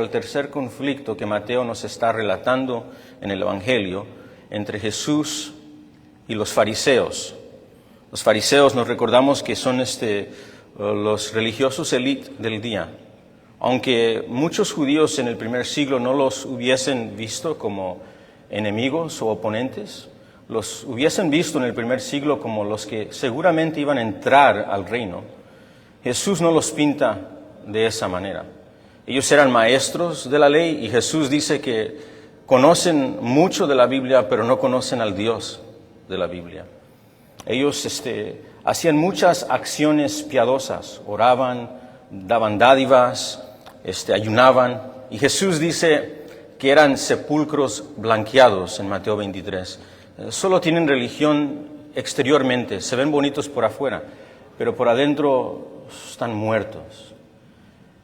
el tercer conflicto que Mateo nos está relatando en el Evangelio entre Jesús y los fariseos. Los fariseos nos recordamos que son los religiosos élite del día. Aunque muchos judíos en el primer siglo no los hubiesen visto como enemigos o oponentes, los hubiesen visto en el primer siglo como los que seguramente iban a entrar al reino, Jesús no los pinta de esa manera. Ellos eran maestros de la ley y Jesús dice que conocen mucho de la Biblia, pero no conocen al Dios de la Biblia. Ellos hacían muchas acciones piadosas, oraban, daban dádivas, ayunaban, y Jesús dice que eran sepulcros blanqueados en Mateo 23. Solo tienen religión exteriormente, se ven bonitos por afuera, pero por adentro están muertos.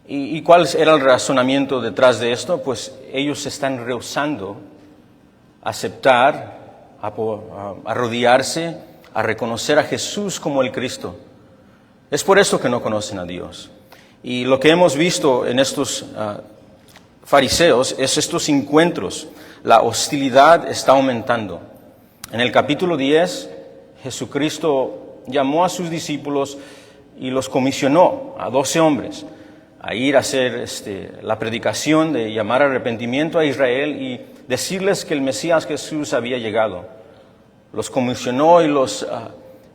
¿Y cuál era el razonamiento detrás de esto? Pues ellos se están rehusando a aceptar, a arrodillarse, a reconocer a Jesús como el Cristo. Es por eso que no conocen a Dios. Y lo que hemos visto en estos fariseos es estos encuentros. La hostilidad está aumentando. En el capítulo 10, Jesucristo llamó a sus discípulos y los comisionó a 12 hombres a ir a hacer la predicación de llamar arrepentimiento a Israel y decirles que el Mesías Jesús había llegado. Los comisionó y los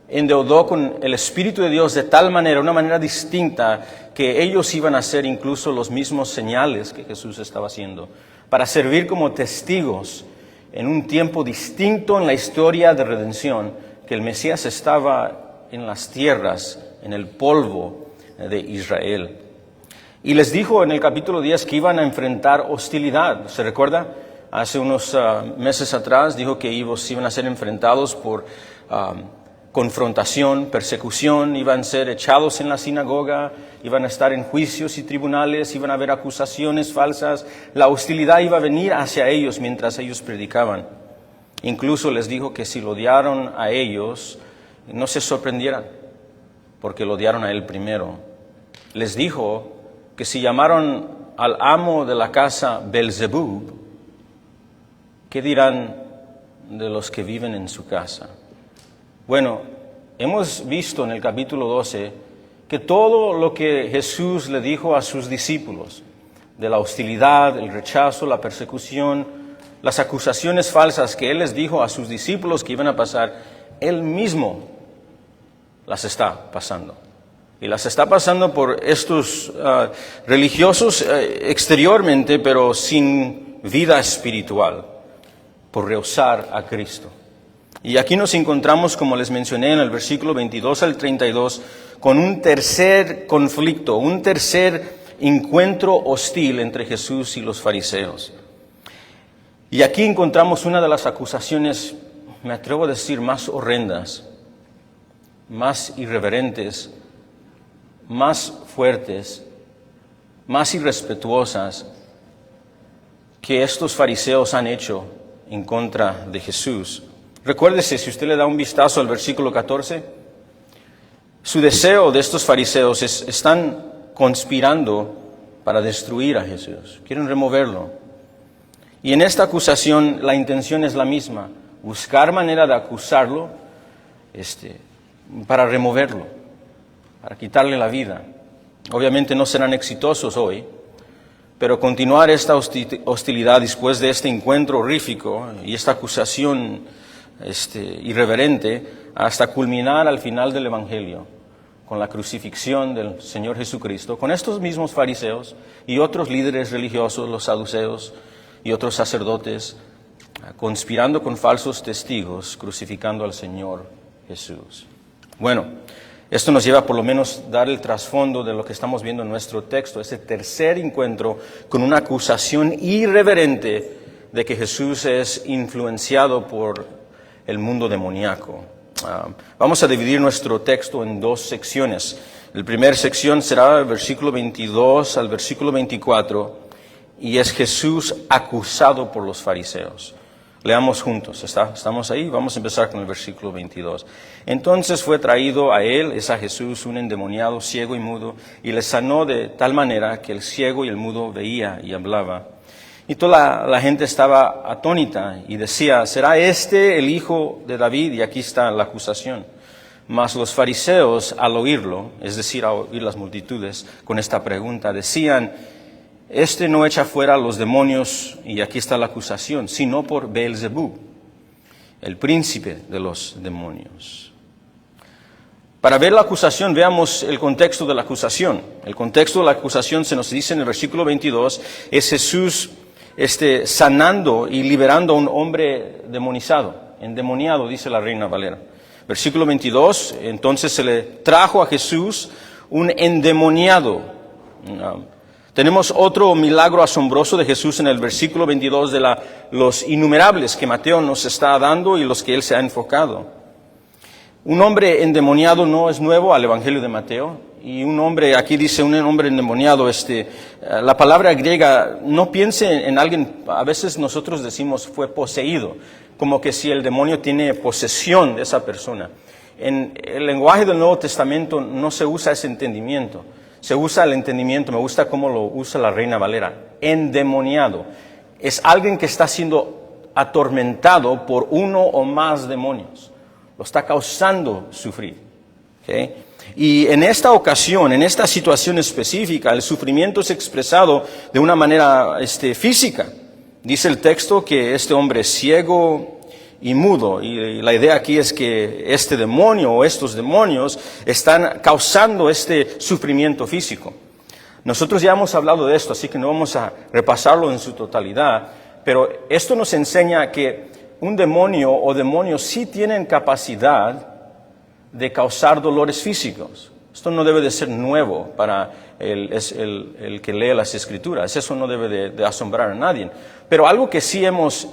endeudó con el Espíritu de Dios de tal manera, una manera distinta, que ellos iban a hacer incluso los mismos señales que Jesús estaba haciendo, para servir como testigos en un tiempo distinto en la historia de redención, que el Mesías estaba en las tierras, en el polvo de Israel. Y les dijo en el capítulo 10 que iban a enfrentar hostilidad. ¿Se recuerda? Hace unos meses atrás dijo que ellos iban a ser enfrentados por confrontación, persecución, iban a ser echados en la sinagoga, iban a estar en juicios y tribunales, iban a haber acusaciones falsas. La hostilidad iba a venir hacia ellos mientras ellos predicaban. Incluso les dijo que si lo odiaron a ellos, no se sorprendieran, porque lo odiaron a él primero. Les dijo que si llamaron al amo de la casa Belzebub, ¿qué dirán de los que viven en su casa? Bueno, hemos visto en el capítulo 12 que todo lo que Jesús le dijo a sus discípulos, de la hostilidad, el rechazo, la persecución, las acusaciones falsas que Él les dijo a sus discípulos que iban a pasar, Él mismo las está pasando. Y las está pasando por estos religiosos exteriormente, pero sin vida espiritual, por rehusar a Cristo. Y aquí nos encontramos, como les mencioné en el versículo 22 al 32, con un tercer conflicto, un tercer encuentro hostil entre Jesús y los fariseos. Y aquí encontramos una de las acusaciones, me atrevo a decir, más horrendas, más irreverentes, más fuertes, más irrespetuosas que estos fariseos han hecho en contra de Jesús. Recuérdese, si usted le da un vistazo al versículo 14, su deseo de estos fariseos están conspirando para destruir a Jesús, quieren removerlo. Y en esta acusación la intención es la misma, buscar manera de acusarlo para removerlo, para quitarle la vida. Obviamente no serán exitosos hoy, pero continuar esta hostilidad después de este encuentro horrífico y esta acusación irreverente hasta culminar al final del Evangelio con la crucifixión del Señor Jesucristo, con estos mismos fariseos y otros líderes religiosos, los saduceos y otros sacerdotes, conspirando con falsos testigos, crucificando al Señor Jesús. Bueno, esto nos lleva por lo menos a dar el trasfondo de lo que estamos viendo en nuestro texto, ese tercer encuentro con una acusación irreverente de que Jesús es influenciado por el mundo demoníaco. Vamos a dividir nuestro texto en dos secciones. La primera sección será el versículo 22 al versículo 24, y es Jesús acusado por los fariseos. Leamos juntos, estamos ahí, vamos a empezar con el versículo 22. Entonces fue traído a él, es a Jesús, un endemoniado, ciego y mudo, y le sanó de tal manera que el ciego y el mudo veía y hablaba. Y toda la gente estaba atónita y decía, ¿será este el hijo de David? Y aquí está la acusación. Mas los fariseos, al oírlo, es decir, al oír las multitudes, con esta pregunta, decían, este no echa fuera a los demonios, y aquí está la acusación, sino por Beelzebú, el príncipe de los demonios. Para ver la acusación, veamos el contexto de la acusación. El contexto de la acusación se nos dice en el versículo 22, es Jesús sanando y liberando a un hombre demonizado, endemoniado, dice la Reina Valera. Versículo 22, entonces se le trajo a Jesús un endemoniado. Tenemos otro milagro asombroso de Jesús en el versículo 22 de los innumerables que Mateo nos está dando y los que él se ha enfocado. Un hombre endemoniado no es nuevo al Evangelio de Mateo. Y un hombre, aquí dice un hombre endemoniado, la palabra griega, no piense en alguien, a veces nosotros decimos fue poseído, como que si el demonio tiene posesión de esa persona. En el lenguaje del Nuevo Testamento no se usa ese entendimiento. Se usa el entendimiento, me gusta cómo lo usa la Reina Valera, endemoniado. Es alguien que está siendo atormentado por uno o más demonios. Lo está causando sufrir. ¿Okay? Y en esta ocasión, en esta situación específica, el sufrimiento es expresado de una manera física. Dice el texto que este hombre es ciego y mudo, y la idea aquí es que este demonio o estos demonios están causando este sufrimiento físico. Nosotros ya hemos hablado de esto, así que no vamos a repasarlo en su totalidad, pero esto nos enseña que un demonio o demonios sí tienen capacidad de causar dolores físicos. Esto no debe de ser nuevo para el que lee las Escrituras. Eso no debe de asombrar a nadie. Pero algo que sí hemos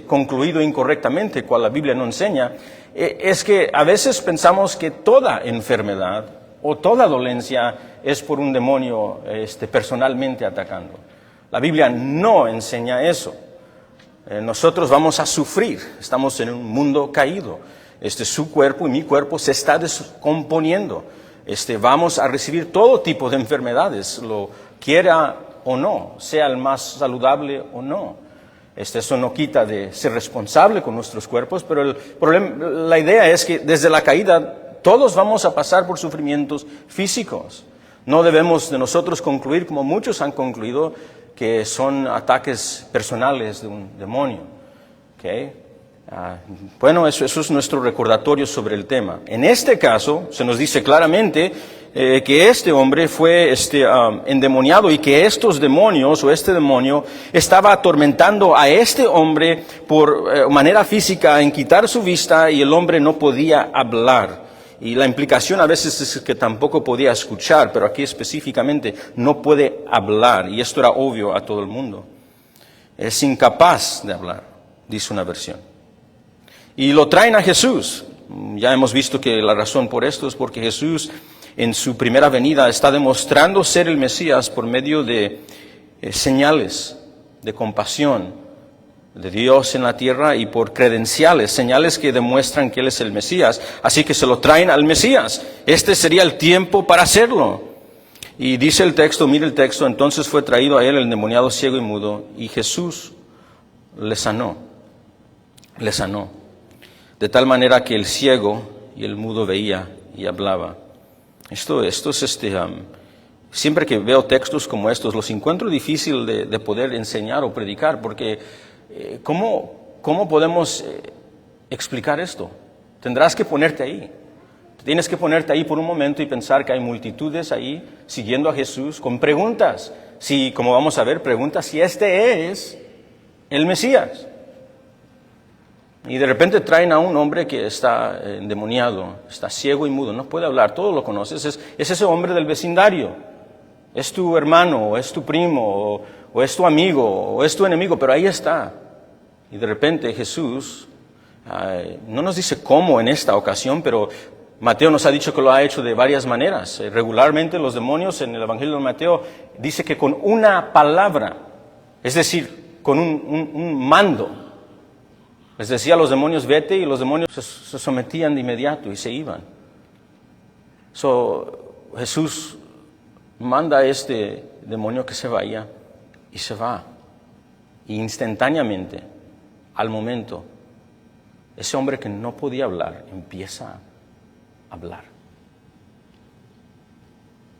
concluido incorrectamente, cual la Biblia no enseña, es que a veces pensamos que toda enfermedad o toda dolencia es por un demonio personalmente atacando. La Biblia no enseña eso. Nosotros vamos a sufrir, estamos en un mundo caído. Su cuerpo y mi cuerpo se está descomponiendo. Vamos a recibir todo tipo de enfermedades, lo quiera o no, sea el más saludable o no. Eso no quita de ser responsable con nuestros cuerpos, pero la idea es que desde la caída todos vamos a pasar por sufrimientos físicos. No debemos de nosotros concluir, como muchos han concluido, que son ataques personales de un demonio. ¿Okay? Bueno, eso es nuestro recordatorio sobre el tema. En este caso, se nos dice claramente que este hombre fue endemoniado y que estos demonios o este demonio estaba atormentando a este hombre por manera física en quitar su vista y el hombre no podía hablar. Y la implicación a veces es que tampoco podía escuchar, pero aquí específicamente no puede hablar. Y esto era obvio a todo el mundo. Es incapaz de hablar, dice una versión. Y lo traen a Jesús. Ya hemos visto que la razón por esto es porque Jesús en su primera venida está demostrando ser el Mesías por medio de señales de compasión de Dios en la tierra y por credenciales, señales que demuestran que Él es el Mesías. Así que se lo traen al Mesías. Este sería el tiempo para hacerlo. Y dice el texto, mire el texto, entonces fue traído a Él el endemoniado ciego y mudo y Jesús le sanó. Le sanó. De tal manera que el ciego y el mudo veía y hablaba. Esto es siempre que veo textos como estos, los encuentro difícil de poder enseñar o predicar, porque ¿cómo podemos explicar esto? Tendrás que ponerte ahí. Tienes que ponerte ahí por un momento y pensar que hay multitudes ahí siguiendo a Jesús con preguntas. Si, como vamos a ver, preguntas si este es el Mesías. Y de repente traen a un hombre que está endemoniado, está ciego y mudo, no puede hablar, todo lo conoces, es ese hombre del vecindario. Es tu hermano, o es tu primo, o es tu amigo, o es tu enemigo, pero ahí está. Y de repente Jesús, no nos dice cómo en esta ocasión, pero Mateo nos ha dicho que lo ha hecho de varias maneras. Regularmente los demonios en el Evangelio de Mateo dice que con una palabra, es decir, con un mando, Les decía a los demonios, vete, y los demonios se sometían de inmediato y se iban. Jesús manda a este demonio que se vaya y se va. Y instantáneamente, al momento, ese hombre que no podía hablar empieza a hablar.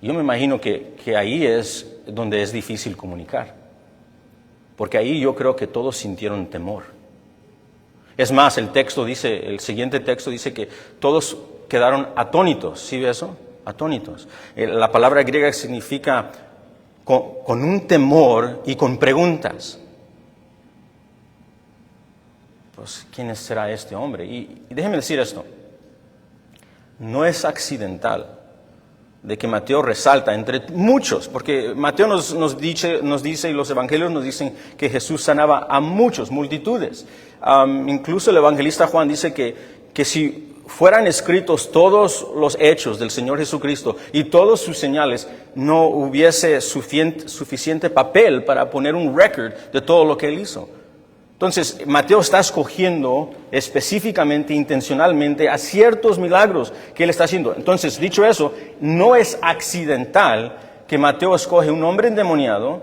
Yo me imagino que ahí es donde es difícil comunicar, porque ahí yo creo que todos sintieron temor. Es más, el siguiente texto dice que todos quedaron atónitos. ¿Sí ve eso? Atónitos. La palabra griega significa con un temor y con preguntas. Pues, ¿quién será este hombre? Y déjenme decir esto. No es accidental de que Mateo resalta entre muchos, porque Mateo nos dice y los evangelios nos dicen que Jesús sanaba a muchos, multitudes. Incluso el evangelista Juan dice que si fueran escritos todos los hechos del Señor Jesucristo y todos sus señales, no hubiese suficiente papel para poner un récord de todo lo que Él hizo. Entonces, Mateo está escogiendo específicamente, intencionalmente, a ciertos milagros que Él está haciendo. Entonces, dicho eso, no es accidental que Mateo escoge un hombre endemoniado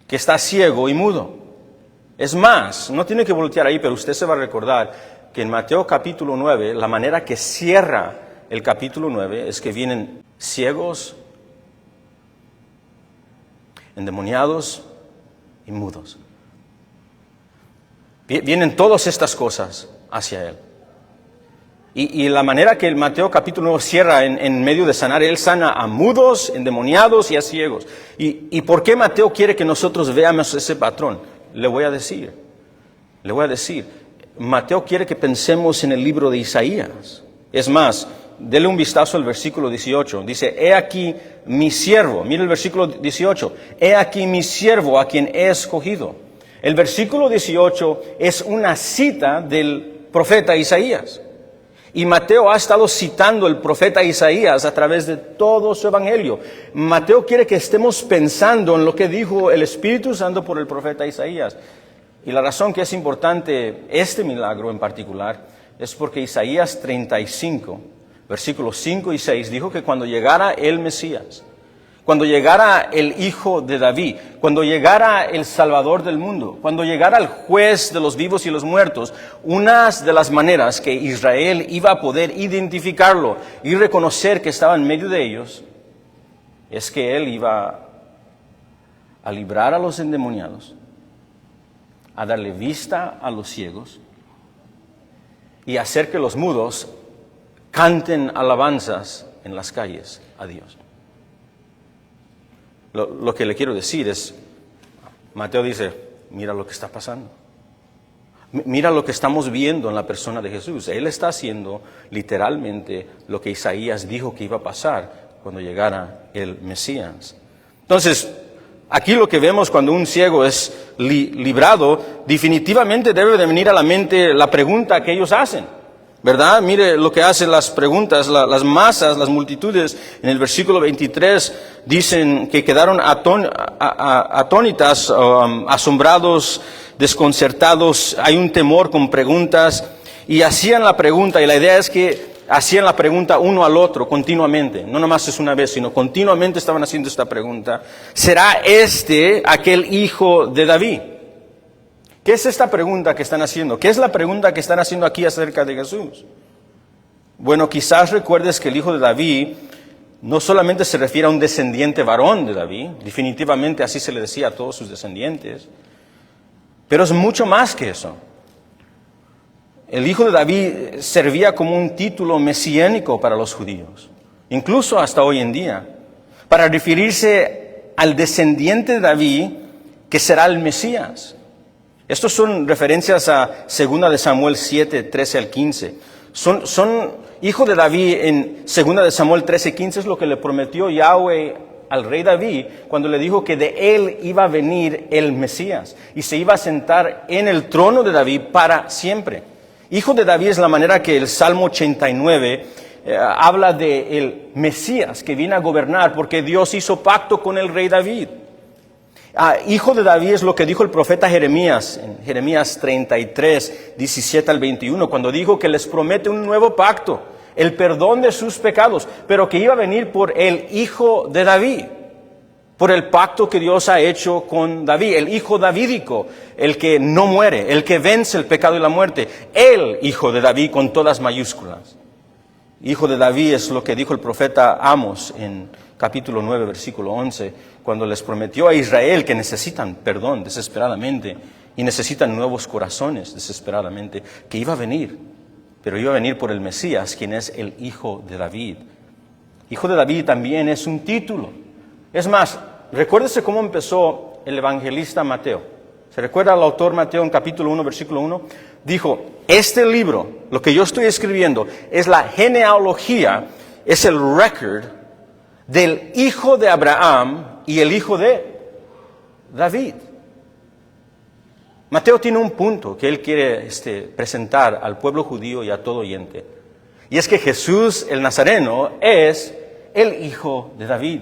que está ciego y mudo. Es más, no tiene que voltear ahí, pero usted se va a recordar que en Mateo capítulo 9, la manera que cierra el capítulo 9 es que vienen ciegos, endemoniados y mudos. Vienen todas estas cosas hacia Él. Y la manera que el Mateo capítulo 9 cierra en medio de sanar, Él sana a mudos, endemoniados y a ciegos. ¿Y por qué Mateo quiere que nosotros veamos ese patrón? Le voy a decir. Mateo quiere que pensemos en el libro de Isaías. Es más, dele un vistazo al versículo 18. Dice, he aquí mi siervo. Mire el versículo 18. He aquí mi siervo a quien he escogido. El versículo 18 es una cita del profeta Isaías. Y Mateo ha estado citando el profeta Isaías a través de todo su evangelio. Mateo quiere que estemos pensando en lo que dijo el Espíritu Santo por el profeta Isaías. Y la razón que es importante este milagro en particular es porque Isaías 35, versículos 5 y 6, dijo que cuando llegara el Mesías, cuando llegara el Hijo de David, cuando llegara el Salvador del mundo, cuando llegara el juez de los vivos y los muertos, una de las maneras que Israel iba a poder identificarlo y reconocer que estaba en medio de ellos, es que Él iba a librar a los endemoniados, a darle vista a los ciegos y hacer que los mudos canten alabanzas en las calles a Dios. Lo que le quiero decir es, Mateo dice, mira lo que está pasando. Mira lo que estamos viendo en la persona de Jesús. Él está haciendo literalmente lo que Isaías dijo que iba a pasar cuando llegara el Mesías. Entonces, aquí lo que vemos cuando un ciego es librado, definitivamente debe de venir a la mente la pregunta que ellos hacen. ¿Verdad? Mire lo que hacen las preguntas, las masas, las multitudes. En el versículo 23 dicen que quedaron atónitas, asombrados, desconcertados. Hay un temor con preguntas y hacían la pregunta, y la idea es que hacían la pregunta uno al otro continuamente. No nomás es una vez, sino continuamente estaban haciendo esta pregunta. ¿Será este aquel hijo de David? ¿Qué es esta pregunta que están haciendo? ¿Qué es la pregunta que están haciendo aquí acerca de Jesús? Bueno, quizás recuerdes que el hijo de David no solamente se refiere a un descendiente varón de David, definitivamente así se le decía a todos sus descendientes, pero es mucho más que eso. El hijo de David servía como un título mesiánico para los judíos, incluso hasta hoy en día, para referirse al descendiente de David que será el Mesías. Estos son referencias a 2 de Samuel 7, 13 al 15. Son hijo de David en 2 de Samuel 13, 15 es lo que le prometió Yahweh al rey David cuando le dijo que de él iba a venir el Mesías y se iba a sentar en el trono de David para siempre. Hijo de David es la manera que el Salmo 89 habla de el Mesías que viene a gobernar porque Dios hizo pacto con el rey David. Hijo de David es lo que dijo el profeta Jeremías, en Jeremías 33, 17 al 21, cuando dijo que les promete un nuevo pacto, el perdón de sus pecados, pero que iba a venir por el Hijo de David, por el pacto que Dios ha hecho con David, el Hijo davídico, el que no muere, el que vence el pecado y la muerte, el Hijo de David con todas mayúsculas. Hijo de David es lo que dijo el profeta Amos en capítulo 9, versículo 11, cuando les prometió a Israel que necesitan perdón desesperadamente y necesitan nuevos corazones desesperadamente, que iba a venir, pero iba a venir por el Mesías, quien es el Hijo de David. Hijo de David también es un título. Es más, recuérdese cómo empezó el evangelista Mateo. ¿Se recuerda al autor Mateo en capítulo 1, versículo 1? Dijo, este libro, lo que yo estoy escribiendo, es la genealogía, es el record del hijo de Abraham y el hijo de David. Mateo tiene un punto que él quiere presentar al pueblo judío y a todo oyente. Y es que Jesús el Nazareno es el hijo de David.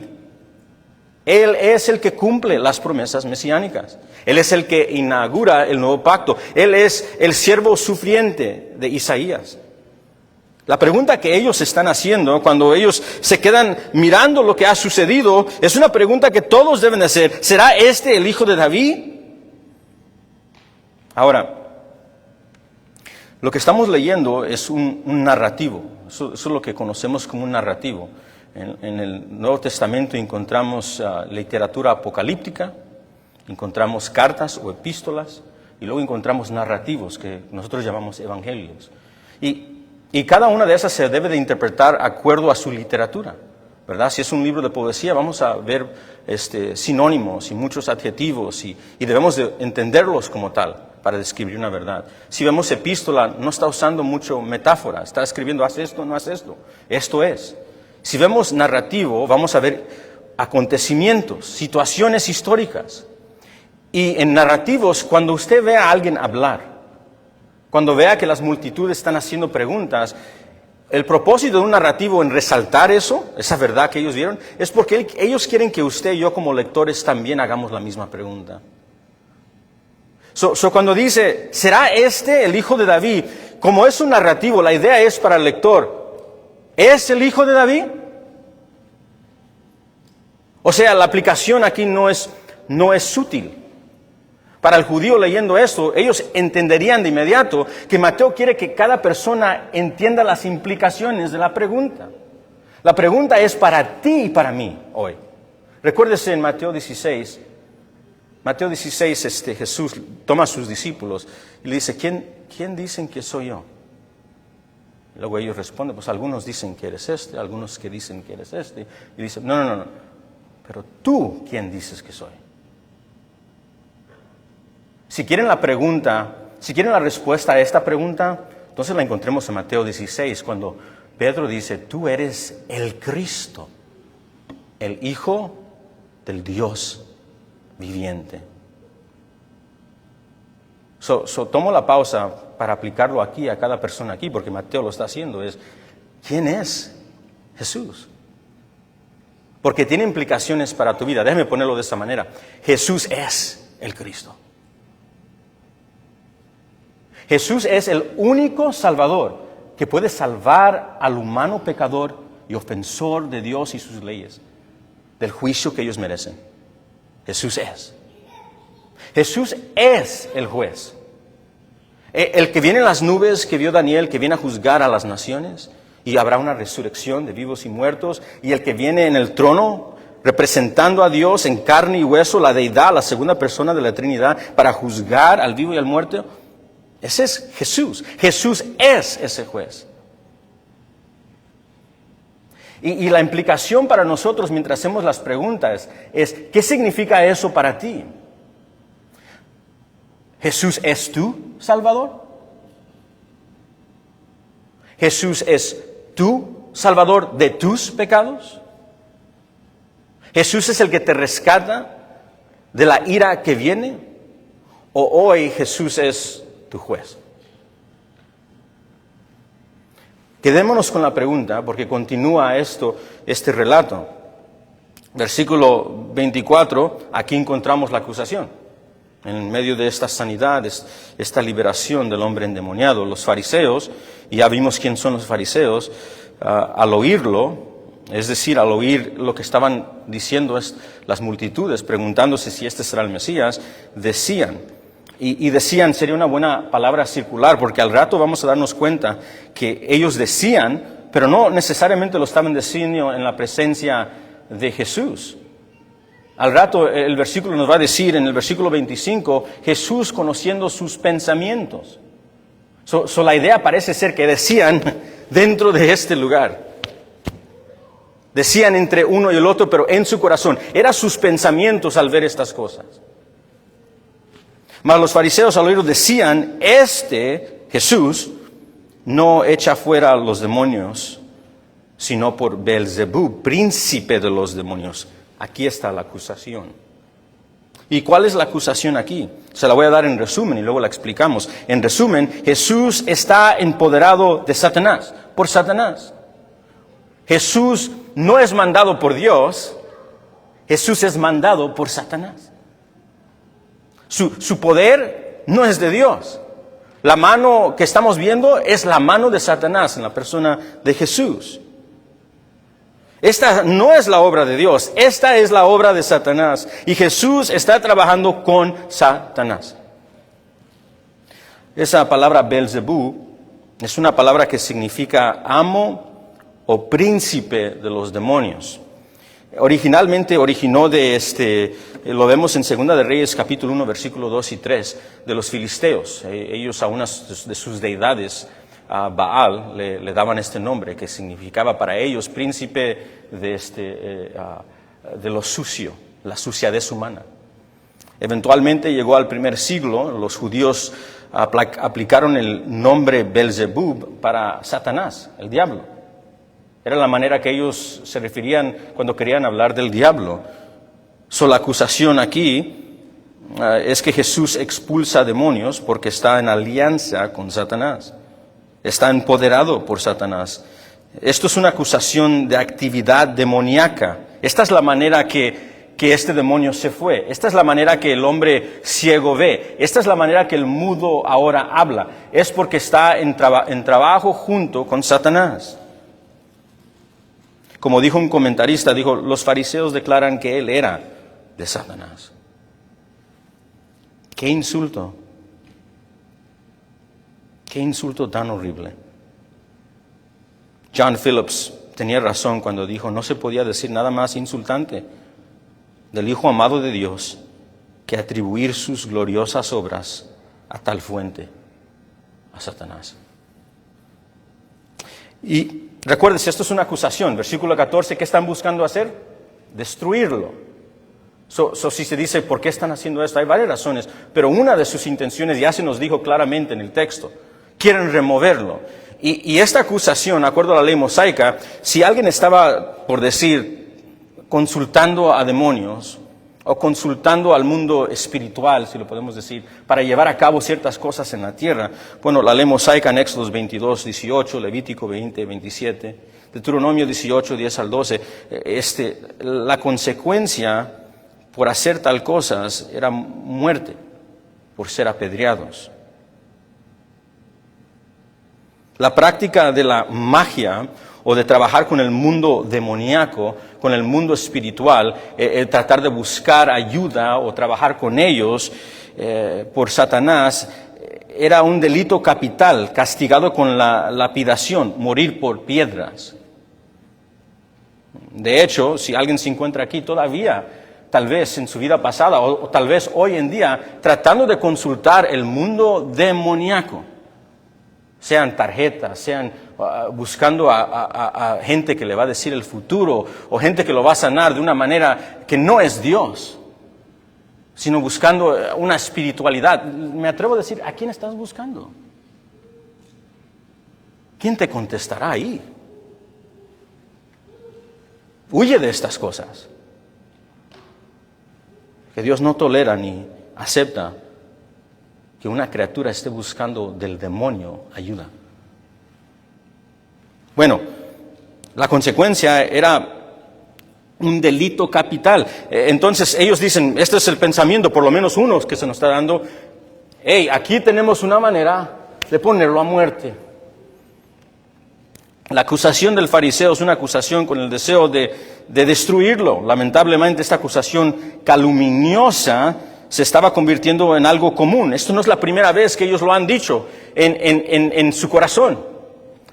Él es el que cumple las promesas mesiánicas. Él es el que inaugura el nuevo pacto. Él es el siervo sufriente de Isaías. La pregunta que ellos están haciendo cuando ellos se quedan mirando lo que ha sucedido es una pregunta que todos deben hacer. ¿Será este el hijo de David? Ahora, lo que estamos leyendo es un narrativo. Eso es lo que conocemos como un narrativo. En el Nuevo Testamento encontramos literatura apocalíptica, encontramos cartas o epístolas, y luego encontramos narrativos que nosotros llamamos evangelios. Y cada una de esas se debe de interpretar acuerdo a su literatura, ¿verdad? Si es un libro de poesía, vamos a ver sinónimos y muchos adjetivos, y debemos de entenderlos como tal para describir una verdad. Si vemos epístola, no está usando mucho metáfora, está escribiendo, haz esto, no haz esto, esto es. Si vemos narrativo, vamos a ver acontecimientos, situaciones históricas. Y en narrativos, cuando usted ve a alguien hablar, cuando vea que las multitudes están haciendo preguntas, el propósito de un narrativo en resaltar eso, esa verdad que ellos vieron, es porque ellos quieren que usted y yo como lectores también hagamos la misma pregunta. Cuando dice, ¿será este el hijo de David? Como es un narrativo, la idea es para el lector, ¿es el hijo de David? O sea, la aplicación aquí no es sutil. Para el judío leyendo esto, ellos entenderían de inmediato que Mateo quiere que cada persona entienda las implicaciones de la pregunta. La pregunta es para ti y para mí hoy. Recuérdese en Mateo 16, Jesús toma a sus discípulos y le dice, ¿quién dicen que soy yo? Y luego ellos responden, pues algunos dicen que eres este, algunos que dicen que eres este. Y dice, no, pero tú, ¿quién dices que soy? Si quieren la respuesta a esta pregunta, entonces la encontremos en Mateo 16, cuando Pedro dice, tú eres el Cristo, el Hijo del Dios viviente. Tomo la pausa para aplicarlo aquí a cada persona aquí, porque Mateo lo está haciendo, ¿quién es Jesús? Porque tiene implicaciones para tu vida. Déjeme ponerlo de esta manera. Jesús es el Cristo. Jesús es el único Salvador que puede salvar al humano pecador y ofensor de Dios y sus leyes del juicio que ellos merecen. Jesús es. Jesús es el juez. El que viene en las nubes, que vio Daniel, que viene a juzgar a las naciones, y habrá una resurrección de vivos y muertos, y el que viene en el trono, representando a Dios en carne y hueso, la deidad, la segunda persona de la Trinidad, para juzgar al vivo y al muerto. Ese es Jesús. Jesús es ese juez. Y la implicación para nosotros mientras hacemos las preguntas es, ¿qué significa eso para ti? ¿Jesús es tu Salvador? ¿Jesús es tu Salvador de tus pecados? ¿Jesús es el que te rescata de la ira que viene? ¿O hoy Jesús es tu juez? Quedémonos con la pregunta porque continúa este relato. Versículo 24, aquí encontramos la acusación. En medio de esta sanidad, esta liberación del hombre endemoniado, los fariseos, y ya vimos quién son los fariseos, al oírlo, es decir, al oír lo que estaban diciendo las multitudes, preguntándose si este será el Mesías, decían, y decían sería una buena palabra circular, porque al rato vamos a darnos cuenta que ellos decían, pero no necesariamente lo estaban diciendo en la presencia de Jesús. Al rato el versículo nos va a decir, en el versículo 25, Jesús conociendo sus pensamientos. La idea parece ser que decían dentro de este lugar. Decían entre uno y el otro, pero en su corazón. Eran sus pensamientos al ver estas cosas. Mas los fariseos al oírlo decían, Jesús, no echa fuera a los demonios, sino por Beelzebú, príncipe de los demonios. Aquí está la acusación. ¿Y cuál es la acusación aquí? Se la voy a dar en resumen y luego la explicamos. En resumen, Jesús está empoderado de Satanás, por Satanás. Jesús no es mandado por Dios, Jesús es mandado por Satanás. Su poder no es de Dios. La mano que estamos viendo es la mano de Satanás en la persona de Jesús. Esta no es la obra de Dios, esta es la obra de Satanás. Y Jesús está trabajando con Satanás. Esa palabra Beelzebú es una palabra que significa amo o príncipe de los demonios. Originalmente originó lo vemos en 2 de Reyes capítulo 1 versículo 2 y 3, de los filisteos. Ellos a una de sus deidades, a Baal, le daban este nombre que significaba para ellos príncipe de lo sucio, la suciedad humana. Eventualmente llegó al primer siglo, los judíos aplicaron el nombre Beelzebub para Satanás, el diablo. Era la manera que ellos se referían cuando querían hablar del diablo. La acusación aquí es que Jesús expulsa demonios porque está en alianza con Satanás. Está empoderado por Satanás. Esto es una acusación de actividad demoníaca. Esta es la manera que este demonio se fue. Esta es la manera que el hombre ciego ve. Esta es la manera que el mudo ahora habla. Es porque está en trabajo junto con Satanás. Como dijo un comentarista, los fariseos declaran que él era de Satanás. ¡Qué insulto! ¡Qué insulto tan horrible! John Phillips tenía razón cuando dijo, no se podía decir nada más insultante del Hijo amado de Dios que atribuir sus gloriosas obras a tal fuente, a Satanás. Y recuérdense, esto es una acusación. Versículo 14, ¿qué están buscando hacer? Destruirlo. Si se dice, ¿por qué están haciendo esto? Hay varias razones, pero una de sus intenciones ya se nos dijo claramente en el texto. Quieren removerlo. Y esta acusación, de acuerdo a la ley mosaica, si alguien estaba, por decir, consultando a demonios o consultando al mundo espiritual, si lo podemos decir, para llevar a cabo ciertas cosas en la tierra, bueno, la ley mosaica en Éxodo 22, 18, Levítico 20, 27, Deuteronomio 18, 10 al 12, la consecuencia por hacer tal cosas era muerte, por ser apedreados. La práctica de la magia o de trabajar con el mundo demoníaco, con el mundo espiritual, tratar de buscar ayuda o trabajar con ellos por Satanás, era un delito capital, castigado con la lapidación, morir por piedras. De hecho, si alguien se encuentra aquí todavía, tal vez en su vida pasada o tal vez hoy en día, tratando de consultar el mundo demoníaco, sean tarjetas, sean buscando a gente que le va a decir el futuro o gente que lo va a sanar de una manera que no es Dios, sino buscando una espiritualidad. Me atrevo a decir, ¿a quién estás buscando? ¿Quién te contestará ahí? Huye de estas cosas. Que Dios no tolera ni acepta que una criatura esté buscando del demonio ayuda. Bueno, la consecuencia era un delito capital. Entonces ellos dicen, este es el pensamiento, por lo menos uno que se nos está dando. Hey, aquí tenemos una manera de ponerlo a muerte. La acusación del fariseo es una acusación con el deseo de destruirlo. Lamentablemente esta acusación calumniosa se estaba convirtiendo en algo común. Esto no es la primera vez que ellos lo han dicho en su corazón.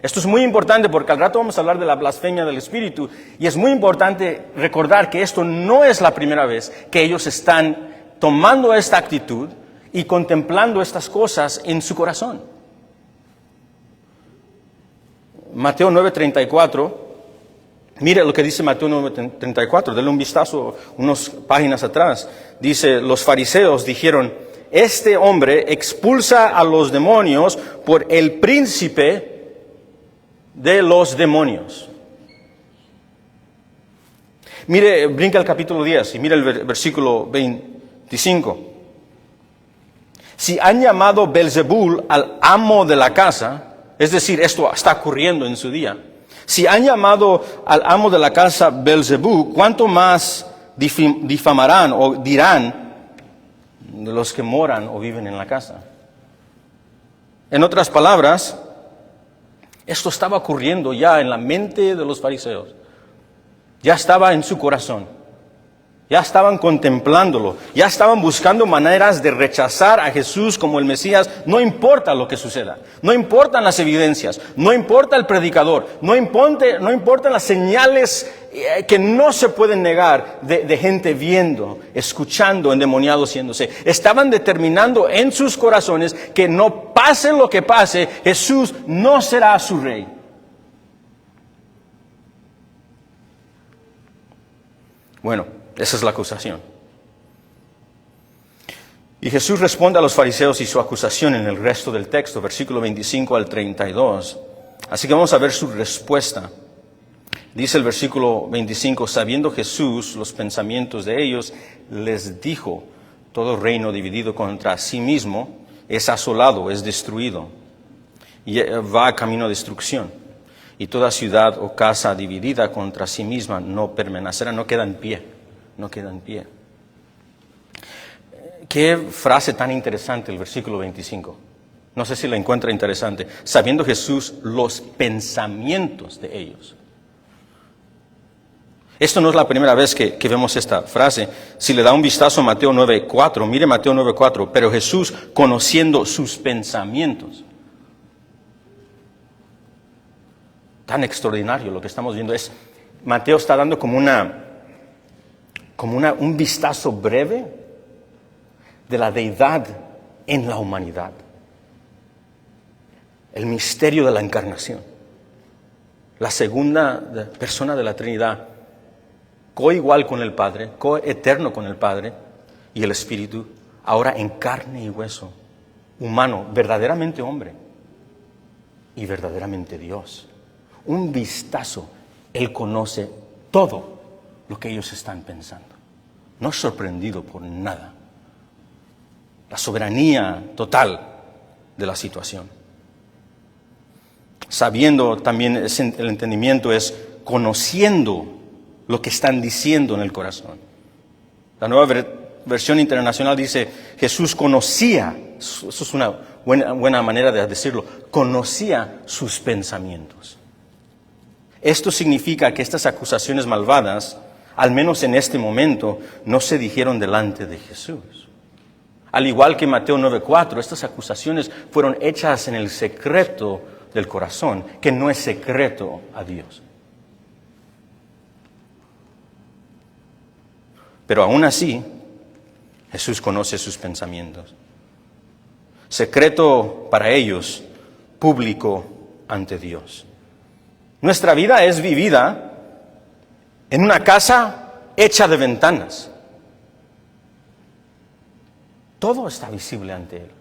Esto es muy importante porque al rato vamos a hablar de la blasfemia del Espíritu y es muy importante recordar que esto no es la primera vez que ellos están tomando esta actitud y contemplando estas cosas en su corazón. Mateo 9:34, mire lo que dice Mateo 9:34, denle un vistazo unas páginas atrás. Dice, los fariseos dijeron, este hombre expulsa a los demonios por el príncipe de los demonios. Mire, brinca el capítulo 10 y mire el versículo 25. Si han llamado Belzebul al amo de la casa, es decir, esto está ocurriendo en su día. Si han llamado al amo de la casa Belzebú, ¿cuánto más difamarán o dirán de los que moran o viven en la casa? En otras palabras, esto estaba ocurriendo ya en la mente de los fariseos. Ya estaba en su corazón. Ya estaban contemplándolo. Ya estaban buscando maneras de rechazar a Jesús como el Mesías. No importa lo que suceda. No importan las evidencias. No importa el predicador. No importan las señales que no se pueden negar de gente viendo, escuchando, endemoniados yéndose. Estaban determinando en sus corazones que no pase lo que pase, Jesús no será su rey. Bueno, esa es la acusación. Y Jesús responde a los fariseos y su acusación en el resto del texto, versículo 25 al 32. Así que vamos a ver su respuesta. Dice el versículo 25, sabiendo Jesús los pensamientos de ellos, les dijo, todo reino dividido contra sí mismo es asolado, es destruido, y va a camino a destrucción. Y toda ciudad o casa dividida contra sí misma no permanecerá, no queda en pie, no queda en pie. Qué frase tan interesante el versículo 25. No sé si la encuentra interesante. Sabiendo Jesús los pensamientos de ellos. Esto no es la primera vez que vemos esta frase. Si le da un vistazo a Mateo 9:4, mire Mateo 9:4, pero Jesús conociendo sus pensamientos. Tan extraordinario lo que estamos viendo es, Mateo está dando como un vistazo breve de la deidad en la humanidad. El misterio de la encarnación. La segunda persona de la Trinidad, coigual con el Padre, coeterno con el Padre y el Espíritu, ahora en carne y hueso, humano, verdaderamente hombre y verdaderamente Dios. Un vistazo, Él conoce todo lo que ellos están pensando. No es sorprendido por nada. La soberanía total de la situación. Sabiendo también, el entendimiento es conociendo lo que están diciendo en el corazón. La nueva versión internacional dice, Jesús conocía, eso es una buena manera de decirlo, conocía sus pensamientos. Esto significa que estas acusaciones malvadas, al menos en este momento, no se dijeron delante de Jesús. Al igual que Mateo 9:4, estas acusaciones fueron hechas en el secreto del corazón, que no es secreto a Dios. Pero aún así, Jesús conoce sus pensamientos. Secreto para ellos, público ante Dios. Nuestra vida es vivida en una casa hecha de ventanas. Todo está visible ante Él.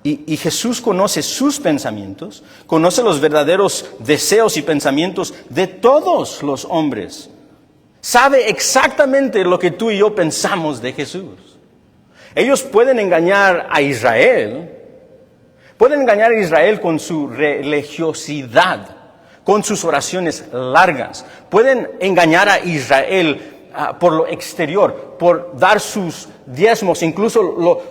Y Jesús conoce sus pensamientos, conoce los verdaderos deseos y pensamientos de todos los hombres. Sabe exactamente lo que tú y yo pensamos de Jesús. Ellos pueden engañar a Israel, con su religiosidad, con sus oraciones largas. Pueden engañar a Israel por lo exterior, por dar sus diezmos, incluso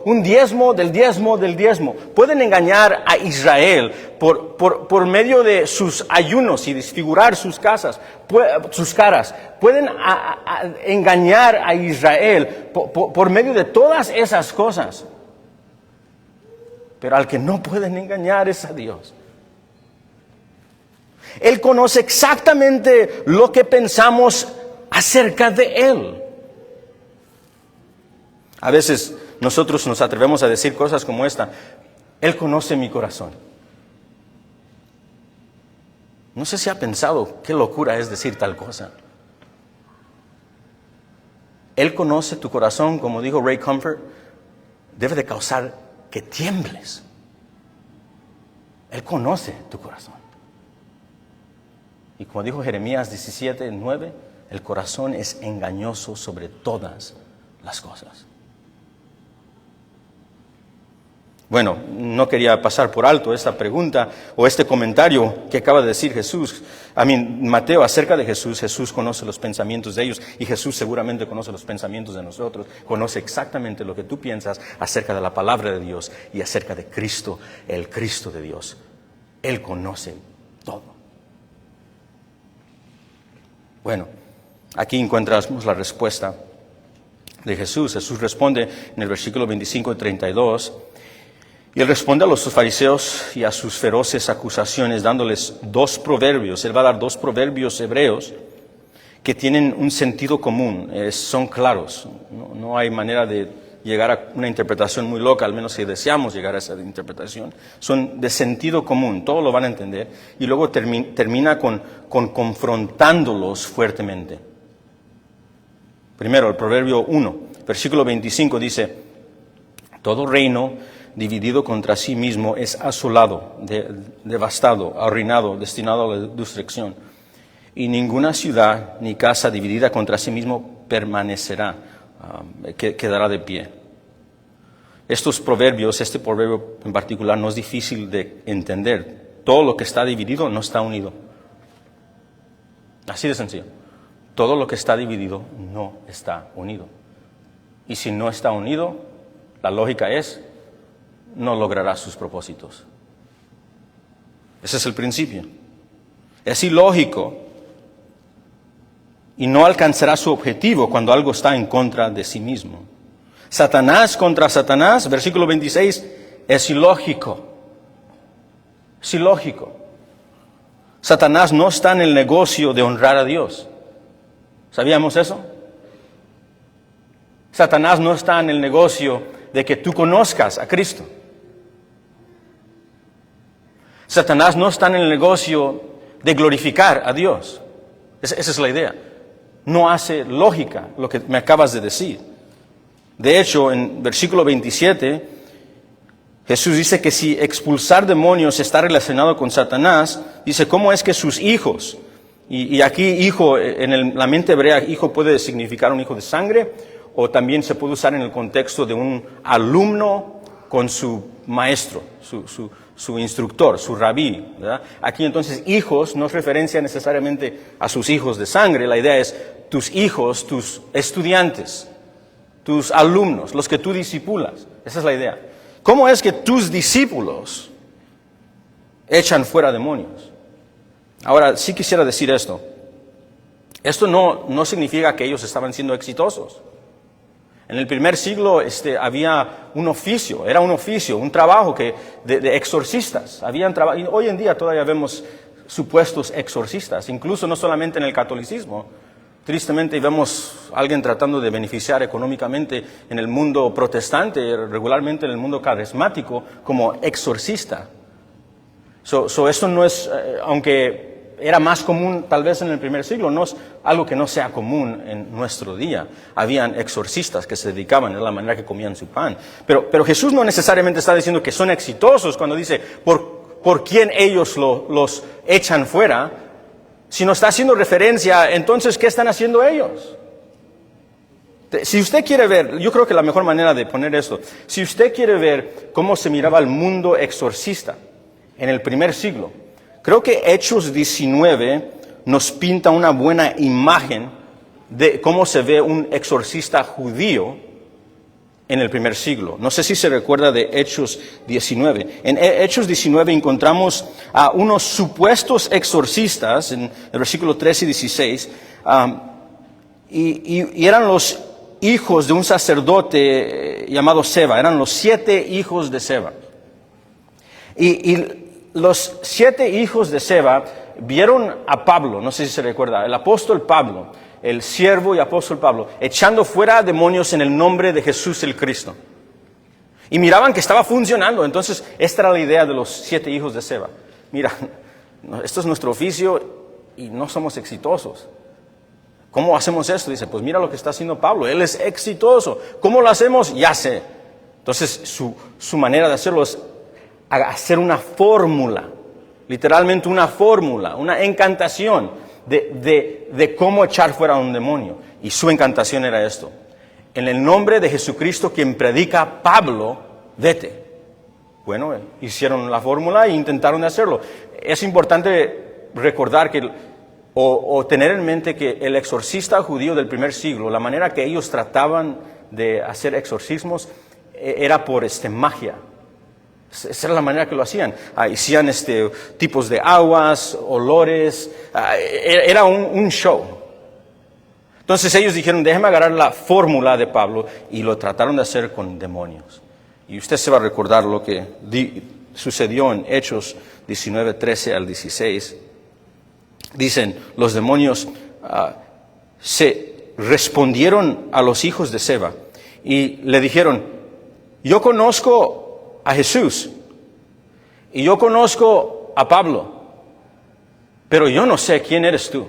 un diezmo del diezmo del diezmo. Pueden engañar a Israel por medio de sus ayunos y desfigurar sus caras. Pueden engañar a Israel por medio de todas esas cosas. Pero al que no pueden engañar es a Dios. Él conoce exactamente lo que pensamos acerca de Él. A veces nosotros nos atrevemos a decir cosas como esta: Él conoce mi corazón. No sé si ha pensado qué locura es decir tal cosa. Él conoce tu corazón, como dijo Ray Comfort, debe de causar que tiembles. Él conoce tu corazón. Y como dijo Jeremías 17:9, el corazón es engañoso sobre todas las cosas. Bueno, no quería pasar por alto esta pregunta o este comentario que acaba de decir Mateo acerca de Jesús. Jesús conoce los pensamientos de ellos y Jesús seguramente conoce los pensamientos de nosotros. Conoce exactamente lo que tú piensas acerca de la palabra de Dios y acerca de Cristo, el Cristo de Dios. Él conoce todo. Bueno, aquí encontramos la respuesta de Jesús. Jesús responde en el versículo 25 y 32. Y Él responde a los fariseos y a sus feroces acusaciones dándoles dos proverbios. Él va a dar dos proverbios hebreos que tienen un sentido común, son claros. No hay manera de llegar a una interpretación muy loca, al menos si deseamos llegar a esa interpretación. Son de sentido común, todos lo van a entender. Y luego termina con confrontándolos fuertemente. Primero, el proverbio 1, versículo 25 dice: todo reino dividido contra sí mismo es asolado, devastado, arruinado, destinado a la destrucción. Y ninguna ciudad ni casa dividida contra sí mismo permanecerá, quedará de pie. Estos proverbios, este proverbio en particular, no es difícil de entender. Todo lo que está dividido no está unido. Así de sencillo. Todo lo que está dividido no está unido. Y si no está unido, la lógica es: no logrará sus propósitos. Ese es el principio. Es ilógico y no alcanzará su objetivo cuando algo está en contra de sí mismo. Satanás contra Satanás, versículo 26, es ilógico. Es ilógico. Satanás no está en el negocio de honrar a Dios. ¿Sabíamos eso? Satanás no está en el negocio de que tú conozcas a Cristo. Satanás no está en el negocio de glorificar a Dios. Esa es la idea. No hace lógica lo que me acabas de decir. De hecho, en versículo 27, Jesús dice que si expulsar demonios está relacionado con Satanás, dice, ¿cómo es que sus hijos? Y aquí hijo, en la mente hebrea, hijo puede significar un hijo de sangre, o también se puede usar en el contexto de un alumno con su maestro, su instructor, su rabí, ¿verdad? Aquí entonces hijos no es referencia necesariamente a sus hijos de sangre, la idea es tus hijos, tus estudiantes, tus alumnos, los que tú discipulas. Esa es la idea. ¿Cómo es que tus discípulos echan fuera demonios? Ahora, sí quisiera decir esto. Esto no significa que ellos estaban siendo exitosos. En el primer siglo había un oficio, era un oficio, un trabajo de exorcistas. Y hoy en día todavía vemos supuestos exorcistas, incluso no solamente en el catolicismo. Tristemente vemos a alguien tratando de beneficiar económicamente en el mundo protestante, regularmente en el mundo carismático, como exorcista. Esto no es, aunque era más común tal vez en el primer siglo, no es algo que no sea común en nuestro día. Habían exorcistas que se dedicaban, era la manera que comían su pan. Pero Jesús no necesariamente está diciendo que son exitosos cuando dice por quién ellos los echan fuera, sino está haciendo referencia, entonces, ¿qué están haciendo ellos? Si usted quiere ver, yo creo que la mejor manera de poner esto, si usted quiere ver cómo se miraba el mundo exorcista en el primer siglo, Creo que Hechos 19 nos pinta una buena imagen de cómo se ve un exorcista judío en el primer siglo. No sé si se recuerda de Hechos 19. En Hechos 19 encontramos a unos supuestos exorcistas, en el versículo 13 y 16, y eran los hijos de un sacerdote llamado Seba, eran los 7 hijos de Seba. Y los 7 hijos de Seba vieron a Pablo, no sé si se recuerda, el apóstol Pablo, el siervo y apóstol Pablo, echando fuera demonios en el nombre de Jesús el Cristo. Y miraban que estaba funcionando. Entonces, esta era la idea de los 7 hijos de Seba. Mira, esto es nuestro oficio y no somos exitosos. ¿Cómo hacemos esto? Dice, pues mira lo que está haciendo Pablo, él es exitoso. ¿Cómo lo hacemos? Ya sé. Entonces, su manera de hacerlo es hacer una fórmula, literalmente una fórmula, una encantación de cómo echar fuera a un demonio. Y su encantación era esto: en el nombre de Jesucristo, quien predica Pablo, vete. Bueno, hicieron la fórmula e intentaron hacerlo. Es importante recordar que o tener en mente que el exorcista judío del primer siglo, la manera que ellos trataban de hacer exorcismos era por magia. Esa era la manera que lo hacían. Hacían tipos de aguas, olores. Era un show. Entonces ellos dijeron, déjeme agarrar la fórmula de Pablo, y lo trataron de hacer con demonios. Y usted se va a recordar lo que sucedió en Hechos 19, 13 al 16. Dicen, los demonios se respondieron a los hijos de Seba y le dijeron, yo conozco a Jesús y yo conozco a Pablo, pero yo no sé quién eres tú.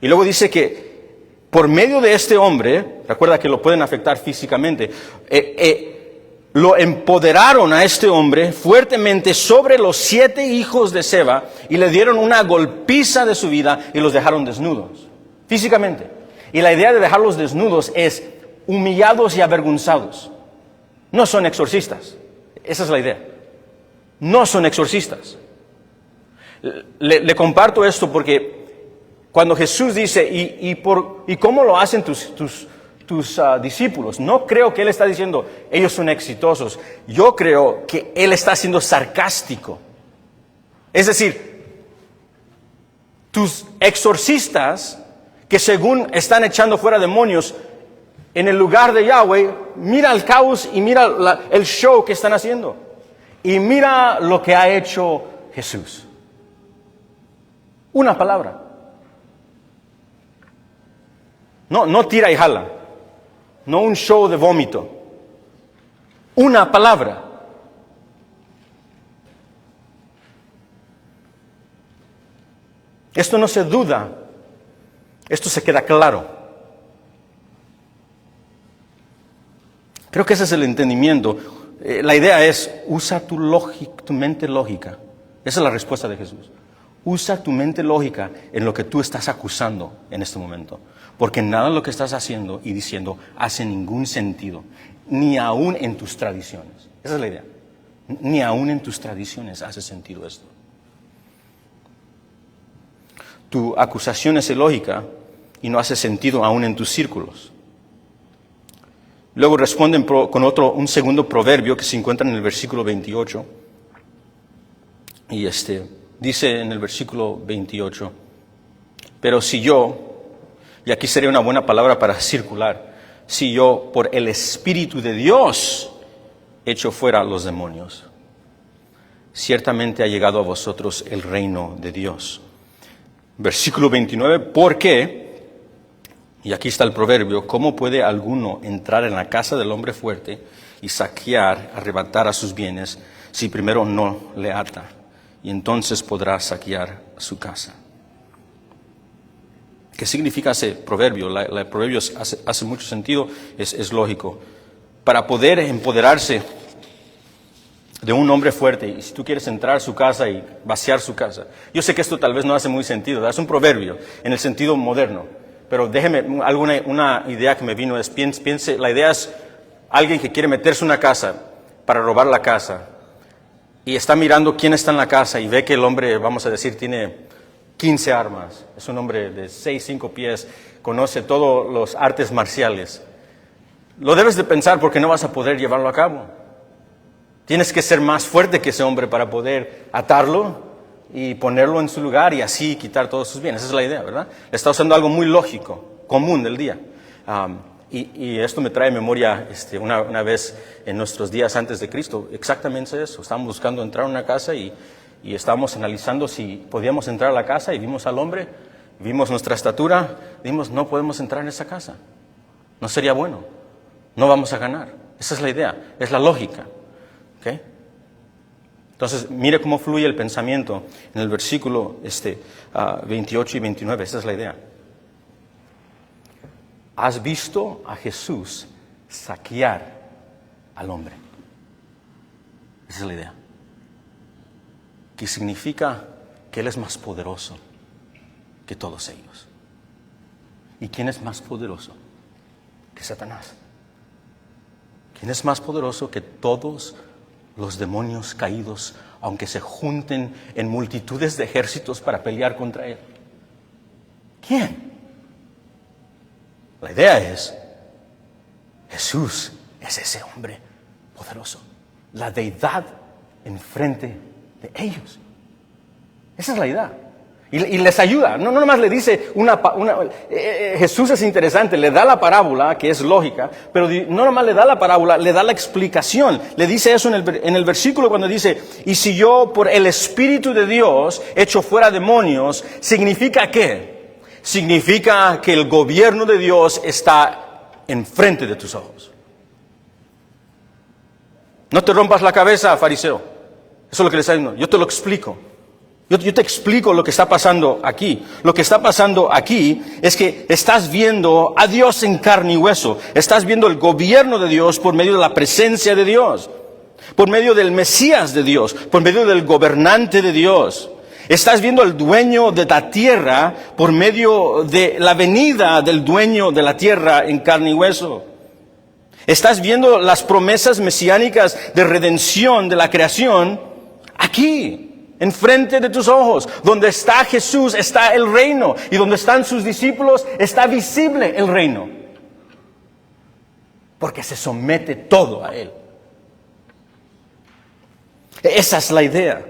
Y luego dice que por medio de este hombre, recuerda que lo pueden afectar físicamente, lo empoderaron a este hombre fuertemente sobre los 7 hijos de Seba y le dieron una golpiza de su vida y los dejaron desnudos, físicamente. Y la idea de dejarlos desnudos es humillados y avergonzados. No son exorcistas, esa es la idea. No son exorcistas. Le comparto esto porque cuando Jesús dice, ¿y cómo lo hacen tus discípulos? No creo que Él está diciendo, ellos son exitosos. Yo creo que Él está siendo sarcástico. Es decir, tus exorcistas, que según están echando fuera demonios, en el lugar de Yahweh, mira el caos y mira el show que están haciendo. Y mira lo que ha hecho Jesús. Una palabra. No tira y jala. No un show de vómito. Una palabra. Esto no se duda. Esto se queda claro. Creo que ese es el entendimiento. La idea es, usa tu mente lógica. Esa es la respuesta de Jesús. Usa tu mente lógica en lo que tú estás acusando en este momento. Porque nada de lo que estás haciendo y diciendo hace ningún sentido. Ni aún en tus tradiciones. Esa es la idea. Ni aún en tus tradiciones hace sentido esto. Tu acusación es ilógica y no hace sentido aún en tus círculos. Luego responden con un segundo proverbio que se encuentra en el versículo 28. Y dice en el versículo 28, pero si yo, y aquí sería una buena palabra para circular, si yo por el Espíritu de Dios echo fuera a los demonios, ciertamente ha llegado a vosotros el reino de Dios. Versículo 29, ¿por qué? Y aquí está el proverbio, ¿cómo puede alguno entrar en la casa del hombre fuerte y saquear, arrebatar a sus bienes, si primero no le ata? Y entonces podrá saquear su casa. ¿Qué significa ese proverbio? El proverbio hace mucho sentido, es lógico. Para poder empoderarse de un hombre fuerte, y si tú quieres entrar a su casa y vaciar su casa. Yo sé que esto tal vez no hace muy sentido, ¿verdad? Es un proverbio en el sentido moderno. Pero déjeme, una idea que me vino es, piense, la idea es alguien que quiere meterse en una casa para robar la casa. y está mirando quién está en la casa y ve que el hombre, vamos a decir, tiene 15 armas. Es un hombre de 6, 5 pies, conoce todos los artes marciales. Lo debes de pensar porque no vas a poder llevarlo a cabo. Tienes que ser más fuerte que ese hombre para poder atarlo y ponerlo en su lugar y así quitar todos sus bienes. Esa es la idea, ¿verdad? Está usando algo muy lógico, común del día. Y esto me trae memoria una vez en nuestros días antes de Cristo, exactamente eso. Estábamos buscando entrar a una casa y estábamos analizando si podíamos entrar a la casa y vimos al hombre, vimos nuestra estatura, dijimos, no podemos entrar en esa casa. No sería bueno, no vamos a ganar. Esa es la idea, es la lógica. ¿Okay? Entonces, mire cómo fluye el pensamiento en el versículo 28 y 29, esa es la idea. ¿Has visto a Jesús saquear al hombre? Esa es la idea. Que significa que Él es más poderoso que todos ellos. ¿Y quién es más poderoso que Satanás? ¿Quién es más poderoso que todos los demonios caídos, aunque se junten en multitudes de ejércitos para pelear contra Él? ¿Quién? La idea es, Jesús es ese hombre poderoso, la deidad enfrente de ellos. Esa es la idea. Y les ayuda, no nomás le dice Jesús es interesante, le da la parábola, que es lógica, pero no nomás le da la parábola, le da la explicación. Le dice eso en el versículo cuando dice, y si yo por el Espíritu de Dios echo fuera demonios, ¿significa qué? Significa que el gobierno de Dios está enfrente de tus ojos. No te rompas la cabeza, fariseo. Eso es lo que le está diciendo. Yo te lo explico. Yo te explico lo que está pasando aquí. Lo que está pasando aquí es que estás viendo a Dios en carne y hueso. Estás viendo el gobierno de Dios por medio de la presencia de Dios. Por medio del Mesías de Dios. Por medio del gobernante de Dios. Estás viendo al dueño de la tierra por medio de la venida del dueño de la tierra en carne y hueso. Estás viendo las promesas mesiánicas de redención de la creación aquí, enfrente de tus ojos. Donde está Jesús está el reino, y donde están sus discípulos está visible el reino. Porque se somete todo a Él. Esa es la idea.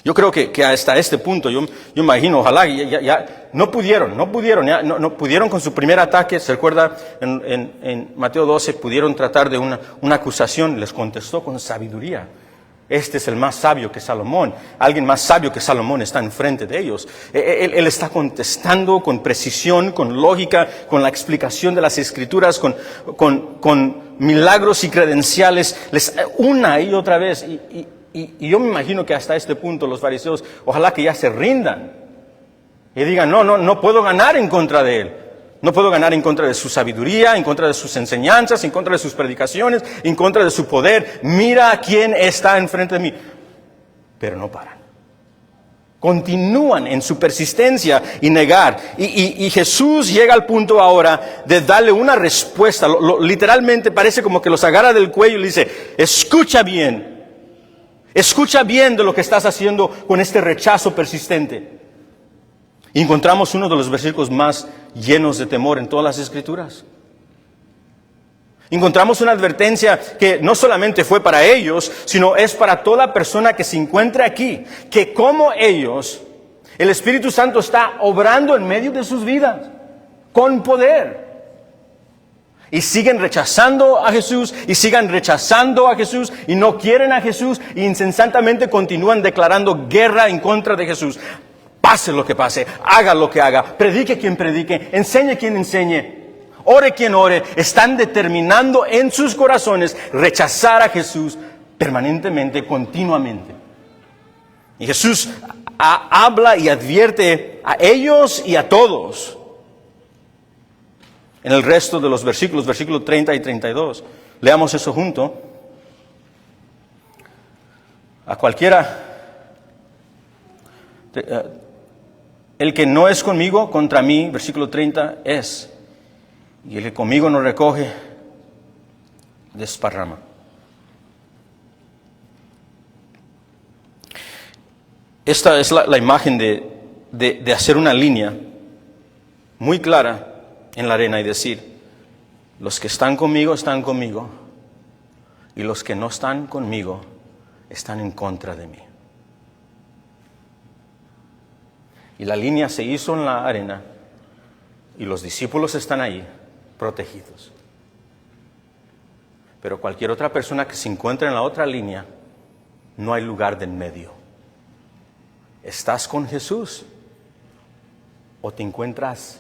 Yo creo que hasta este punto, yo imagino, ojalá ya no pudieron con su primer ataque. Se recuerda en Mateo 12, pudieron tratar de una acusación, les contestó con sabiduría. Este es el más sabio que Salomón. Alguien más sabio que Salomón está enfrente de ellos. Él está contestando con precisión, con lógica, con la explicación de las Escrituras, con milagros y credenciales, una y otra vez. Y yo me imagino que hasta este punto los fariseos, ojalá que ya se rindan y digan, no puedo ganar en contra de Él. No puedo ganar en contra de su sabiduría, en contra de sus enseñanzas, en contra de sus predicaciones, en contra de su poder. Mira quién está enfrente de mí. Pero no paran. Continúan en su persistencia y negar. Y Jesús llega al punto ahora de darle una respuesta. Literalmente parece como que los agarra del cuello y le dice, escucha bien. Escucha bien de lo que estás haciendo con este rechazo persistente. Y encontramos uno de los versículos más llenos de temor en todas las Escrituras. Encontramos una advertencia que no solamente fue para ellos, sino es para toda persona que se encuentre aquí. Que como ellos, el Espíritu Santo está obrando en medio de sus vidas, con poder. Y siguen rechazando a Jesús, y sigan rechazando a Jesús, y no quieren a Jesús, y insensatamente continúan declarando guerra en contra de Jesús. Pase lo que pase, haga lo que haga, predique quien predique, enseñe quien enseñe, ore quien ore. Están determinando en sus corazones rechazar a Jesús permanentemente, continuamente. Y Jesús habla y advierte a ellos y a todos. En el resto de los versículos 30 y 32. Leamos eso junto. A cualquiera, el que no es conmigo, contra mí, versículo 30, es. Y el que conmigo no recoge, desparrama. esta es la imagen de hacer una línea muy clara en la arena y decir, los que están conmigo, y los que no están conmigo, están en contra de mí. Y la línea se hizo en la arena, y los discípulos están ahí, protegidos. Pero cualquier otra persona que se encuentre en la otra línea, no hay lugar de en medio. ¿Estás con Jesús o te encuentras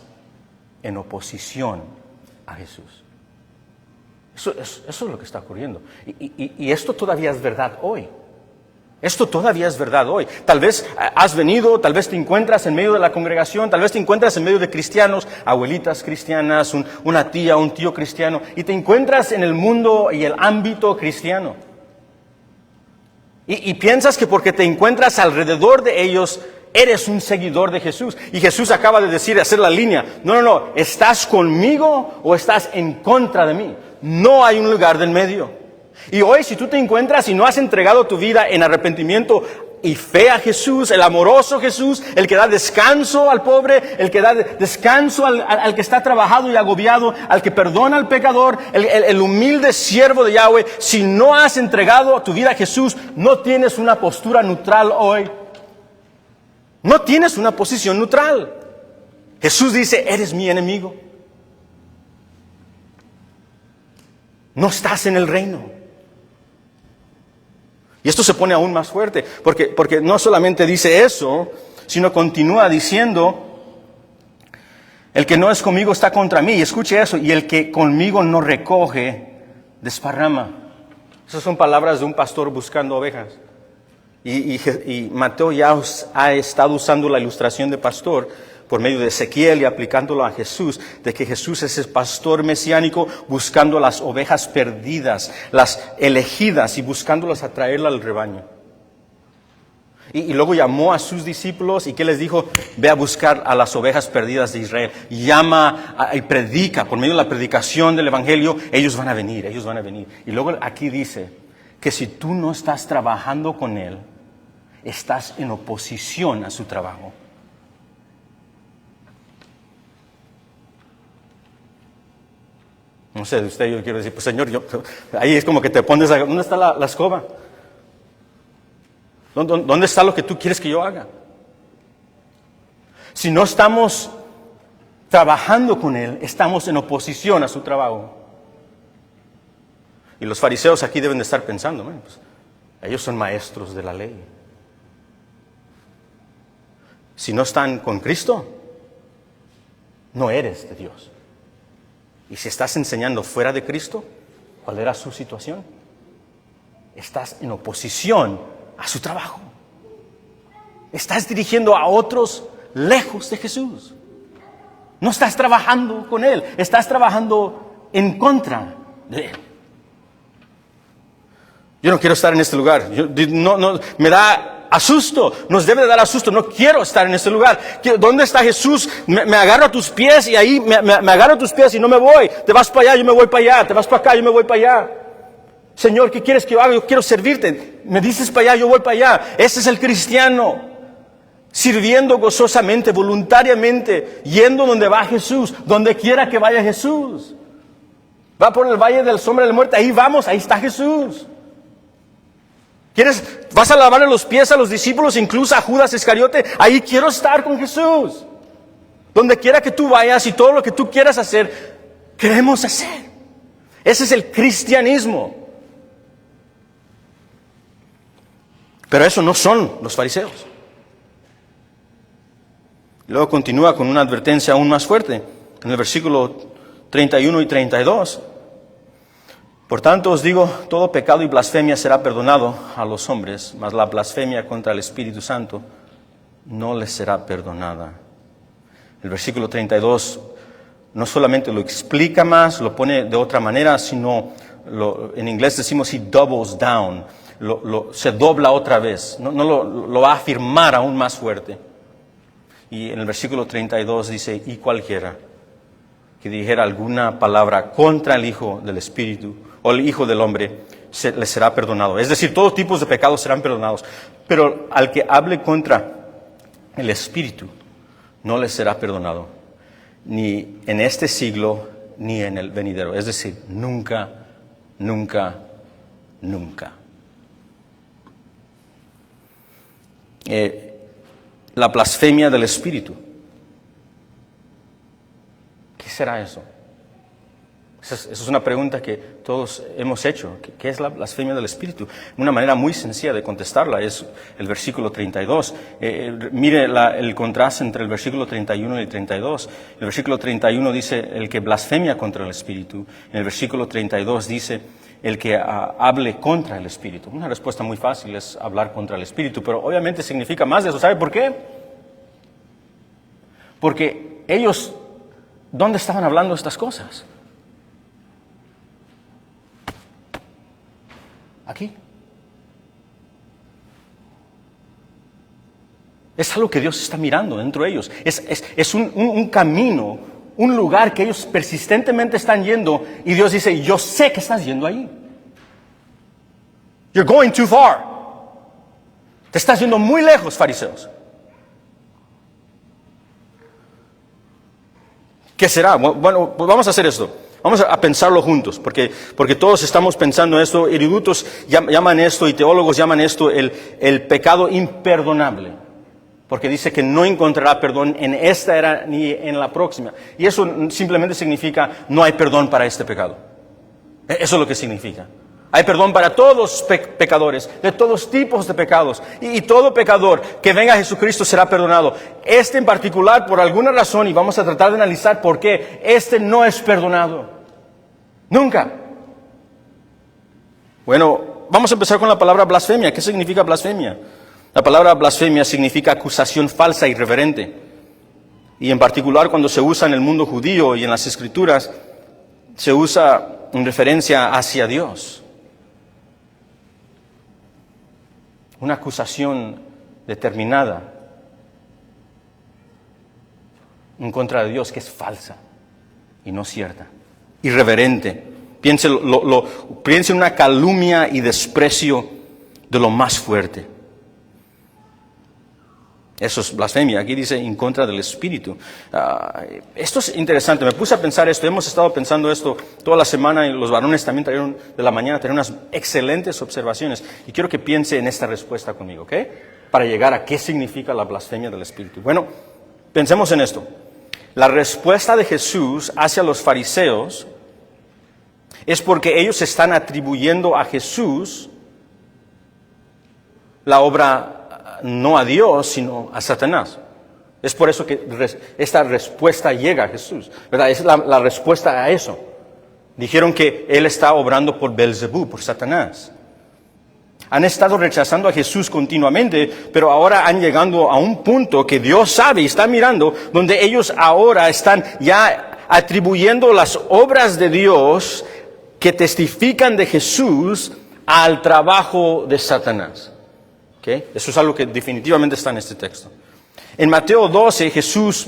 en oposición a Jesús? Eso es lo que está ocurriendo. Y esto todavía es verdad hoy. Esto todavía es verdad hoy. Tal vez has venido, tal vez te encuentras en medio de la congregación, tal vez te encuentras en medio de cristianos, abuelitas cristianas, una tía, un tío cristiano, y te encuentras en el mundo y el ámbito cristiano. Y piensas que porque te encuentras alrededor de ellos, eres un seguidor de Jesús. Y Jesús acaba de decir, hacer la línea. No, ¿estás conmigo o estás en contra de mí? No hay un lugar del medio. Y hoy, si tú te encuentras y no has entregado tu vida en arrepentimiento y fe a Jesús, el amoroso Jesús, el que da descanso al pobre, el que da descanso al que está trabajado y agobiado, al que perdona al pecador, el humilde siervo de Yahweh, si no has entregado tu vida a Jesús, no tienes una postura neutral hoy. No tienes una posición neutral. Jesús dice, eres mi enemigo. No estás en el reino. Y esto se pone aún más fuerte, porque no solamente dice eso, sino continúa diciendo, el que no es conmigo está contra mí. Y escuche eso, y el que conmigo no recoge, desparrama. Esas son palabras de un pastor buscando ovejas. Y Mateo ya ha estado usando la ilustración de pastor por medio de Ezequiel y aplicándolo a Jesús, de que Jesús es el pastor mesiánico buscando las ovejas perdidas, las elegidas y buscándolas atraerlas al rebaño. Y luego llamó a sus discípulos y ¿qué les dijo? Ve a buscar a las ovejas perdidas de Israel. Llama y predica, por medio de la predicación del Evangelio, ellos van a venir. Y luego aquí dice que si tú no estás trabajando con Él, estás en oposición a su trabajo. No sé, de usted yo quiero decir, pues Señor, ahí es como que te pones, ¿dónde está la escoba? ¿Dónde está lo que tú quieres que yo haga? Si no estamos trabajando con Él, estamos en oposición a su trabajo. Y los fariseos aquí deben de estar pensando, pues, ellos son maestros de la ley. Si no están con Cristo, no eres de Dios. Y si estás enseñando fuera de Cristo, ¿cuál era su situación? Estás en oposición a su trabajo. Estás dirigiendo a otros lejos de Jesús. No estás trabajando con Él, estás trabajando en contra de Él. Yo no quiero estar en este lugar. Me da asusto, nos debe de dar asusto. No quiero estar en este lugar. ¿Dónde está Jesús? Me agarro a tus pies y ahí me agarro a tus pies y no me voy. Te vas para allá, yo me voy para allá. Te vas para acá, yo me voy para allá. Señor, ¿qué quieres que yo haga? Yo quiero servirte. Me dices para allá, yo voy para allá. Ese es el cristiano. Sirviendo gozosamente, voluntariamente, yendo donde va Jesús, donde quiera que vaya Jesús. Va por el valle del sombra de la muerte, ahí vamos, ahí está Jesús. ¿Vas a lavarle los pies a los discípulos, incluso a Judas Iscariote? Ahí quiero estar con Jesús. Donde quiera que tú vayas y todo lo que tú quieras hacer, queremos hacer. Ese es el cristianismo. Pero eso no son los fariseos. Luego continúa con una advertencia aún más fuerte, en el versículo 31 y 32. Por tanto os digo, todo pecado y blasfemia será perdonado a los hombres, mas la blasfemia contra el Espíritu Santo no les será perdonada. El versículo 32 no solamente lo explica más, lo pone de otra manera, sino en inglés decimos he doubles down, se dobla otra vez, lo va a afirmar aún más fuerte. Y en el versículo 32 dice, y cualquiera que dijera alguna palabra contra el Hijo del Espíritu, o el Hijo del Hombre, le será perdonado. Es decir, todos tipos de pecados serán perdonados. Pero al que hable contra el Espíritu, no le será perdonado, ni en este siglo, ni en el venidero. Es decir, nunca, nunca, nunca. La blasfemia del Espíritu. ¿Qué será eso? Esa es una pregunta que todos hemos hecho. ¿Qué es la blasfemia del Espíritu? Una manera muy sencilla de contestarla es el versículo 32. Mire el contraste entre el versículo 31 y el 32. El versículo 31 dice, el que blasfemia contra el Espíritu. En el versículo 32 dice, el que hable contra el Espíritu. Una respuesta muy fácil es hablar contra el Espíritu, pero obviamente significa más de eso. ¿Sabe por qué? Porque ellos, ¿dónde estaban hablando estas cosas? Aquí. Es algo que Dios está mirando dentro de ellos. Es un camino, un lugar que ellos persistentemente están yendo y Dios dice, yo sé que estás yendo ahí. You're going too far. Te estás yendo muy lejos, fariseos. ¿Qué será? Bueno, pues vamos a hacer esto. Vamos a pensarlo juntos, porque todos estamos pensando esto. Eruditos llaman esto y teólogos llaman esto el pecado imperdonable. Porque dice que no encontrará perdón en esta era ni en la próxima. Y eso simplemente significa no hay perdón para este pecado. Eso es lo que significa. Hay perdón para todos los pecadores, de todos tipos de pecados. Y todo pecador que venga a Jesucristo será perdonado. Este en particular, por alguna razón, y vamos a tratar de analizar por qué, este no es perdonado. Nunca. Bueno, vamos a empezar con la palabra blasfemia. ¿Qué significa blasfemia? La palabra blasfemia significa acusación falsa, irreverente. Y en particular cuando se usa en el mundo judío y en las Escrituras, se usa en referencia hacia Dios. Una acusación determinada en contra de Dios que es falsa y no cierta, irreverente. Piense en una calumnia y desprecio de lo más fuerte. Eso es blasfemia. Aquí dice en contra del Espíritu. Esto es interesante. Me puse a pensar esto. Hemos estado pensando esto toda la semana y los varones también trajeron de la mañana unas excelentes observaciones. Y quiero que piense en esta respuesta conmigo, ¿ok? Para llegar a qué significa la blasfemia del Espíritu. Bueno, pensemos en esto. La respuesta de Jesús hacia los fariseos es porque ellos están atribuyendo a Jesús la obra no a Dios, sino a Satanás. Es por eso que esta respuesta llega a Jesús, ¿verdad? Es la respuesta a eso. Dijeron que Él está obrando por Belzebú, por Satanás. Han estado rechazando a Jesús continuamente, pero ahora han llegado a un punto que Dios sabe y está mirando, donde ellos ahora están ya atribuyendo las obras de Dios que testifican de Jesús al trabajo de Satanás. ¿Okay? Eso es algo que definitivamente está en este texto. En Mateo 12, Jesús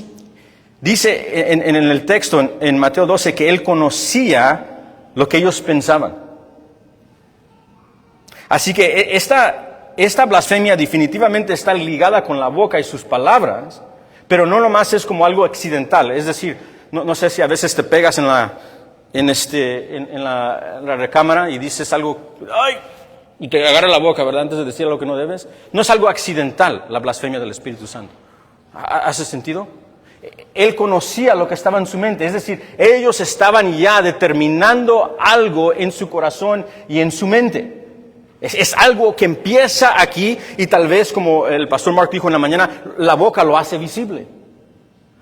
dice en el texto, en Mateo 12, que Él conocía lo que ellos pensaban. Así que esta blasfemia definitivamente está ligada con la boca y sus palabras, pero no nomás es como algo accidental. Es decir, no sé si a veces te pegas en la recámara y dices algo, ¡ay! Y te agarra la boca, ¿verdad? Antes de decir lo que no debes. No es algo accidental la blasfemia del Espíritu Santo. ¿Hace sentido? Él conocía lo que estaba en su mente. Es decir, ellos estaban ya determinando algo en su corazón y en su mente. Es algo que empieza aquí y tal vez, como el pastor Mark dijo en la mañana, la boca lo hace visible.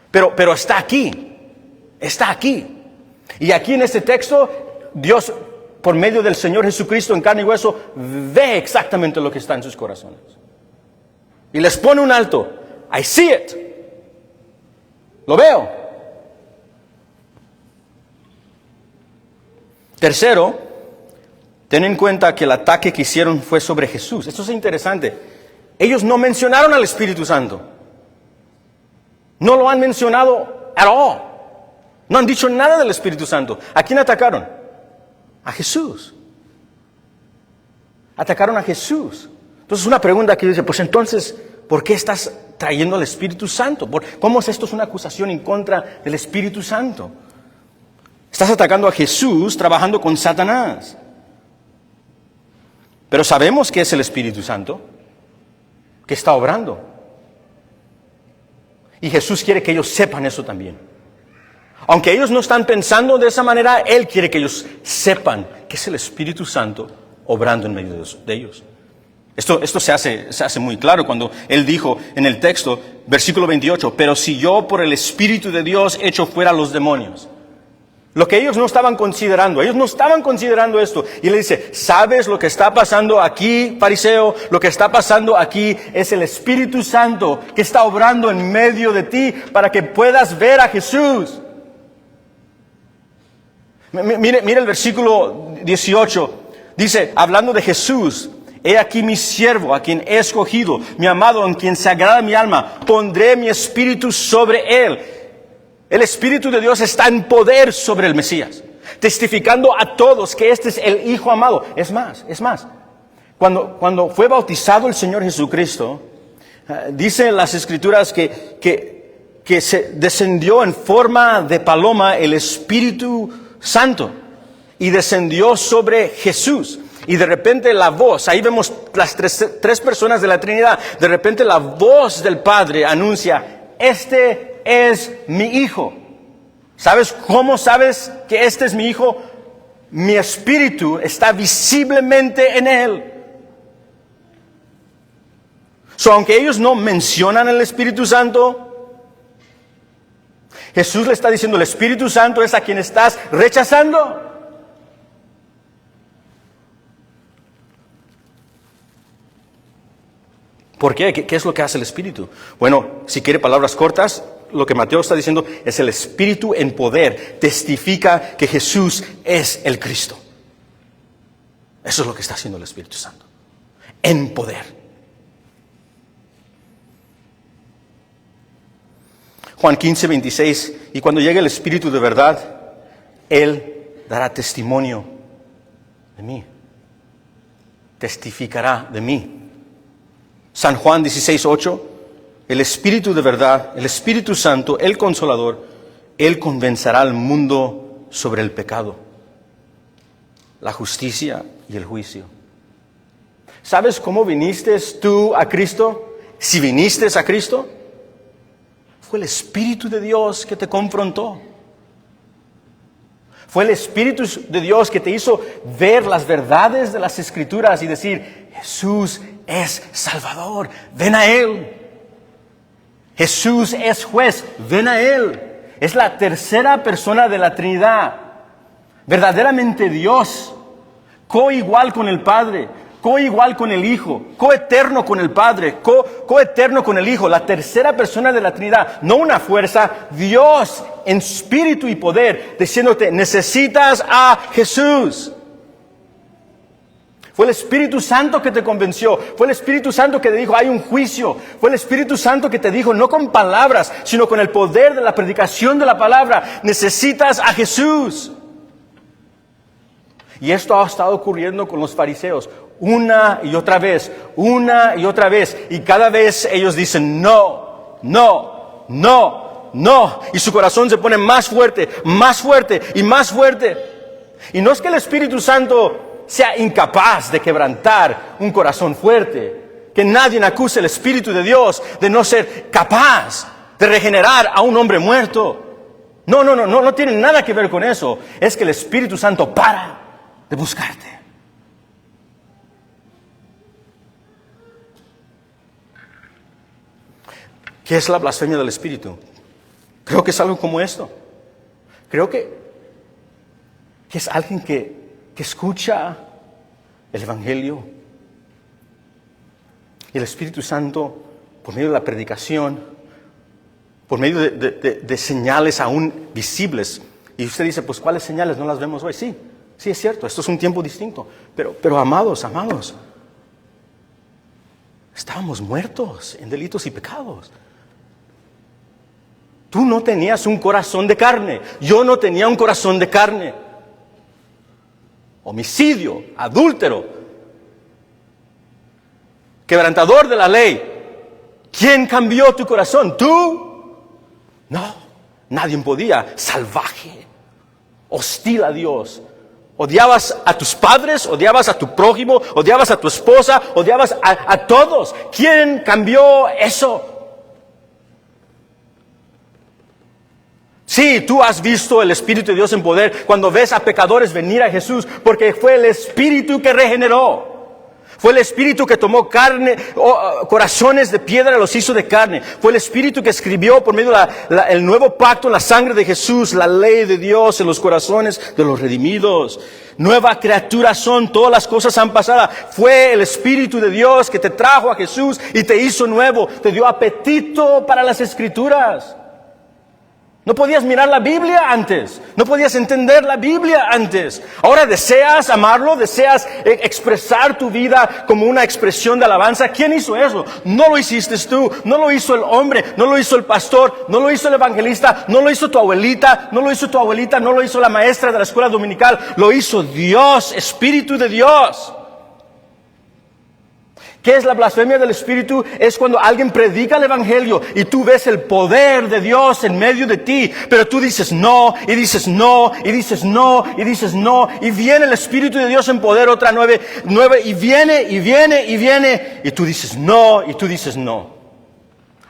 Pero está aquí. Está aquí. Y aquí en este texto, Dios, por medio del Señor Jesucristo en carne y hueso, ve exactamente lo que está en sus corazones. Y les pone un alto. I see it. Lo veo. Tercero, ten en cuenta que el ataque que hicieron fue sobre Jesús. Esto es interesante. Ellos no mencionaron al Espíritu Santo. No lo han mencionado at all. No han dicho nada del Espíritu Santo. ¿A quién atacaron? A Jesús. Atacaron a Jesús. Entonces una pregunta que dice, pues entonces, ¿por qué estás trayendo al Espíritu Santo? ¿Cómo es esto? Es una acusación en contra del Espíritu Santo. Estás atacando a Jesús trabajando con Satanás. Pero sabemos que es el Espíritu Santo que está obrando. Y Jesús quiere que ellos sepan eso también. Aunque ellos no están pensando de esa manera, Él quiere que ellos sepan que es el Espíritu Santo obrando en medio de ellos. Esto se hace muy claro cuando Él dijo en el texto, versículo 28, pero si yo por el Espíritu de Dios echo fuera a los demonios. Lo que ellos no estaban considerando esto. Y Él dice, ¿sabes lo que está pasando aquí, fariseo? Lo que está pasando aquí es el Espíritu Santo que está obrando en medio de ti para que puedas ver a Jesús. Mire el versículo 18. Dice, hablando de Jesús, he aquí mi siervo, a quien he escogido, mi amado, en quien se agrada mi alma, pondré mi espíritu sobre él. El Espíritu de Dios está en poder sobre el Mesías, testificando a todos que este es el Hijo amado. Es más, cuando fue bautizado el Señor Jesucristo, dice en las Escrituras que se descendió en forma de paloma el Espíritu Santo y descendió sobre Jesús. Y de repente la voz, ahí vemos las tres personas de la Trinidad, de repente la voz del Padre anuncia, este es mi Hijo. ¿Sabes cómo sabes que este es mi Hijo? Mi espíritu está visiblemente en Él. Aunque ellos no mencionan el Espíritu Santo, Jesús le está diciendo, el Espíritu Santo es a quien estás rechazando. ¿Por qué? ¿Qué es lo que hace el Espíritu? Bueno, si quiere palabras cortas, lo que Mateo está diciendo es el Espíritu en poder. Testifica que Jesús es el Cristo. Eso es lo que está haciendo el Espíritu Santo. En poder. Juan 15, 26. Y cuando llegue el Espíritu de verdad, Él dará testimonio de mí. Testificará de mí. San Juan 16, 8, el Espíritu de verdad, el Espíritu Santo, el Consolador, Él convencerá al mundo sobre el pecado, la justicia y el juicio. ¿Sabes cómo viniste tú a Cristo? Si viniste a Cristo, fue el Espíritu de Dios que te confrontó. Fue el Espíritu de Dios que te hizo ver las verdades de las Escrituras y decir, Jesús es Salvador, ven a Él. Jesús es juez, ven a Él. Es la tercera persona de la Trinidad. Verdaderamente Dios, coigual con el Padre, coigual con el Hijo, coeterno con el Padre, coeterno con el Hijo. La tercera persona de la Trinidad, no una fuerza, Dios en espíritu y poder, diciéndote, necesitas a Jesús. Fue el Espíritu Santo que te convenció. Fue el Espíritu Santo que te dijo, hay un juicio. Fue el Espíritu Santo que te dijo, no con palabras, sino con el poder de la predicación de la palabra, necesitas a Jesús. Y esto ha estado ocurriendo con los fariseos una y otra vez. Y cada vez ellos dicen, no. Y su corazón se pone más fuerte y más fuerte. Y no es que el Espíritu Santo sea incapaz de quebrantar un corazón fuerte. Que nadie acuse al Espíritu de Dios de no ser capaz de regenerar a un hombre muerto. No tiene nada que ver con eso. Es que el Espíritu Santo para de buscarte. ¿Qué es la blasfemia del Espíritu? Creo que es algo como esto. Creo que es alguien que escucha el Evangelio y el Espíritu Santo, por medio de la predicación, por medio de señales aún visibles. Y usted dice, pues ¿cuáles señales no las vemos hoy? Sí, es cierto, esto es un tiempo distinto. Pero amados, estábamos muertos en delitos y pecados. Tú no tenías un corazón de carne, yo no tenía un corazón de carne. Homicidio, adúltero, quebrantador de la ley. ¿Quién cambió tu corazón? ¿Tú? No, nadie podía. Salvaje, hostil a Dios. Odiabas a tus padres, odiabas a tu prójimo, odiabas a tu esposa, odiabas a todos. ¿Quién cambió eso? Sí, tú has visto el Espíritu de Dios en poder cuando ves a pecadores venir a Jesús, porque fue el Espíritu que regeneró. Fue el Espíritu que tomó carne, corazones de piedra los hizo de carne. Fue el Espíritu que escribió por medio el nuevo pacto en la sangre de Jesús, la ley de Dios en los corazones de los redimidos. Nueva criatura son, todas las cosas han pasado. Fue el Espíritu de Dios que te trajo a Jesús y te hizo nuevo. Te dio apetito para las Escrituras. No podías mirar la Biblia antes. No podías entender la Biblia antes. Ahora deseas amarlo, deseas expresar tu vida como una expresión de alabanza. ¿Quién hizo eso? No lo hiciste tú, no lo hizo el hombre, no lo hizo el pastor, no lo hizo el evangelista, no lo hizo tu abuelita, no lo hizo tu abuelita, no lo hizo la maestra de la escuela dominical. Lo hizo Dios, Espíritu de Dios. ¿Qué es la blasfemia del Espíritu? Es cuando alguien predica el Evangelio y tú ves el poder de Dios en medio de ti, pero tú dices no, y dices no, y dices no, y dices no, y viene el Espíritu de Dios en poder otra nueve, y viene, y viene, y viene, y tú dices no, y tú dices no.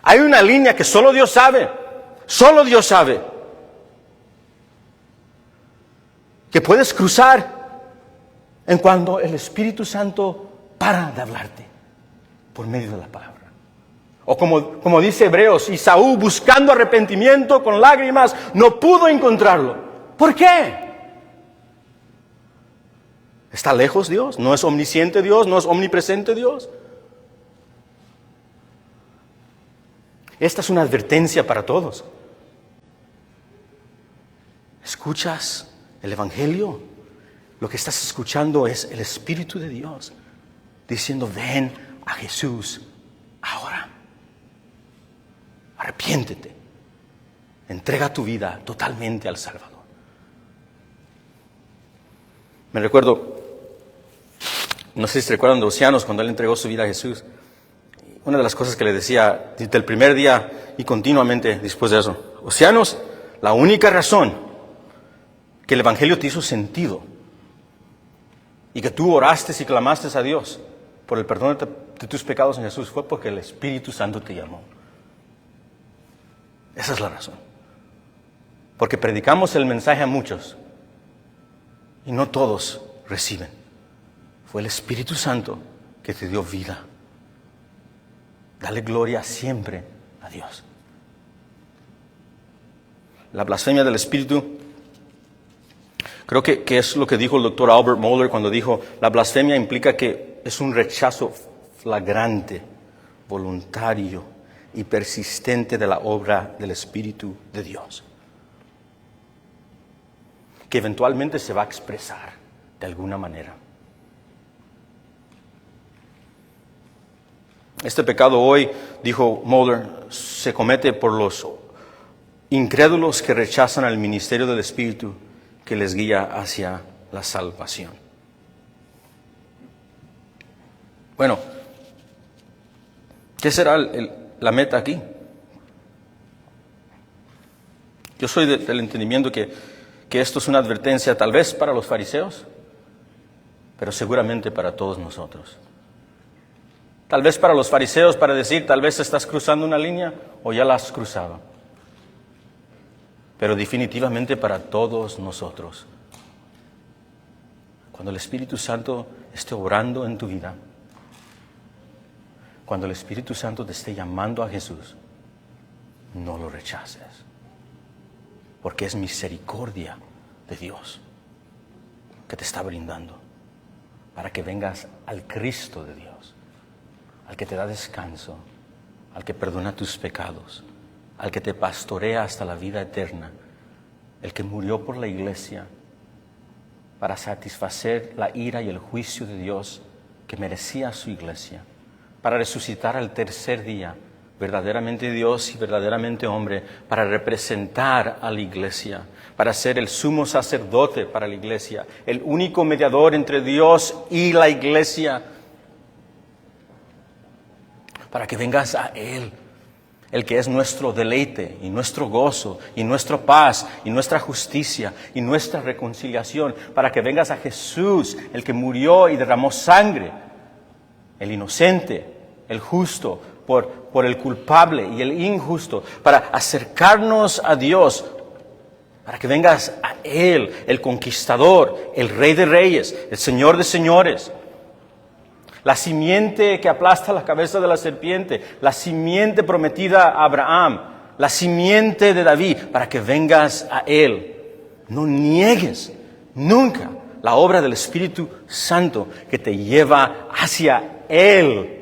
Hay una línea que solo Dios sabe, que puedes cruzar en cuando el Espíritu Santo para de hablarte por medio de la palabra. O como dice Hebreos, Esaú buscando arrepentimiento con lágrimas no pudo encontrarlo. ¿Por qué? ¿Está lejos Dios? ¿No es omnisciente Dios? ¿No es omnipresente Dios? Esta es una advertencia para todos. ¿Escuchas el Evangelio? Lo que estás escuchando es el Espíritu de Dios diciendo, ven a Jesús ahora. Arrepiéntete. Entrega tu vida totalmente al Salvador. Me recuerdo, no sé si recuerdan de Oceanos cuando él entregó su vida a Jesús. Una de las cosas que le decía desde el primer día y continuamente después de eso. Oceanos, la única razón que el Evangelio te hizo sentido y que tú oraste y clamaste a Dios por el perdón de tus pecados en Jesús fue porque el Espíritu Santo te llamó. Esa es la razón. Porque predicamos el mensaje a muchos y no todos reciben. Fue el Espíritu Santo que te dio vida. Dale gloria siempre a Dios. La blasfemia del Espíritu, creo que es lo que dijo el doctor Albert Mohler cuando dijo, la blasfemia implica que es un rechazo flagrante, voluntario y persistente de la obra del Espíritu de Dios, que eventualmente se va a expresar de alguna manera. Este pecado hoy, dijo Mohler, se comete por los incrédulos que rechazan al ministerio del Espíritu que les guía hacia la salvación. Bueno, ¿qué será la meta aquí? Yo soy del entendimiento que esto es una advertencia tal vez para los fariseos, pero seguramente para todos nosotros. Tal vez para los fariseos para decir, tal vez estás cruzando una línea o ya la has cruzado. Pero definitivamente para todos nosotros. Cuando el Espíritu Santo esté obrando en tu vida, cuando el Espíritu Santo te esté llamando a Jesús, no lo rechaces. Porque es misericordia de Dios que te está brindando para que vengas al Cristo de Dios, al que te da descanso, al que perdona tus pecados, al que te pastorea hasta la vida eterna, el que murió por la iglesia para satisfacer la ira y el juicio de Dios que merecía su iglesia, para resucitar al tercer día, verdaderamente Dios y verdaderamente hombre, para representar a la iglesia, para ser el sumo sacerdote para la iglesia, el único mediador entre Dios y la iglesia. para que vengas a Él, el que es nuestro deleite y nuestro gozo y nuestra paz y nuestra justicia y nuestra reconciliación, para que vengas a Jesús, el que murió y derramó sangre, el inocente, el justo, por el culpable y el injusto, para acercarnos a Dios, para que vengas a Él, el conquistador, el Rey de Reyes, el Señor de Señores, la simiente que aplasta la cabeza de la serpiente, la simiente prometida a Abraham, la simiente de David, para que vengas a Él. No niegues nunca la obra del Espíritu Santo que te lleva hacia Él.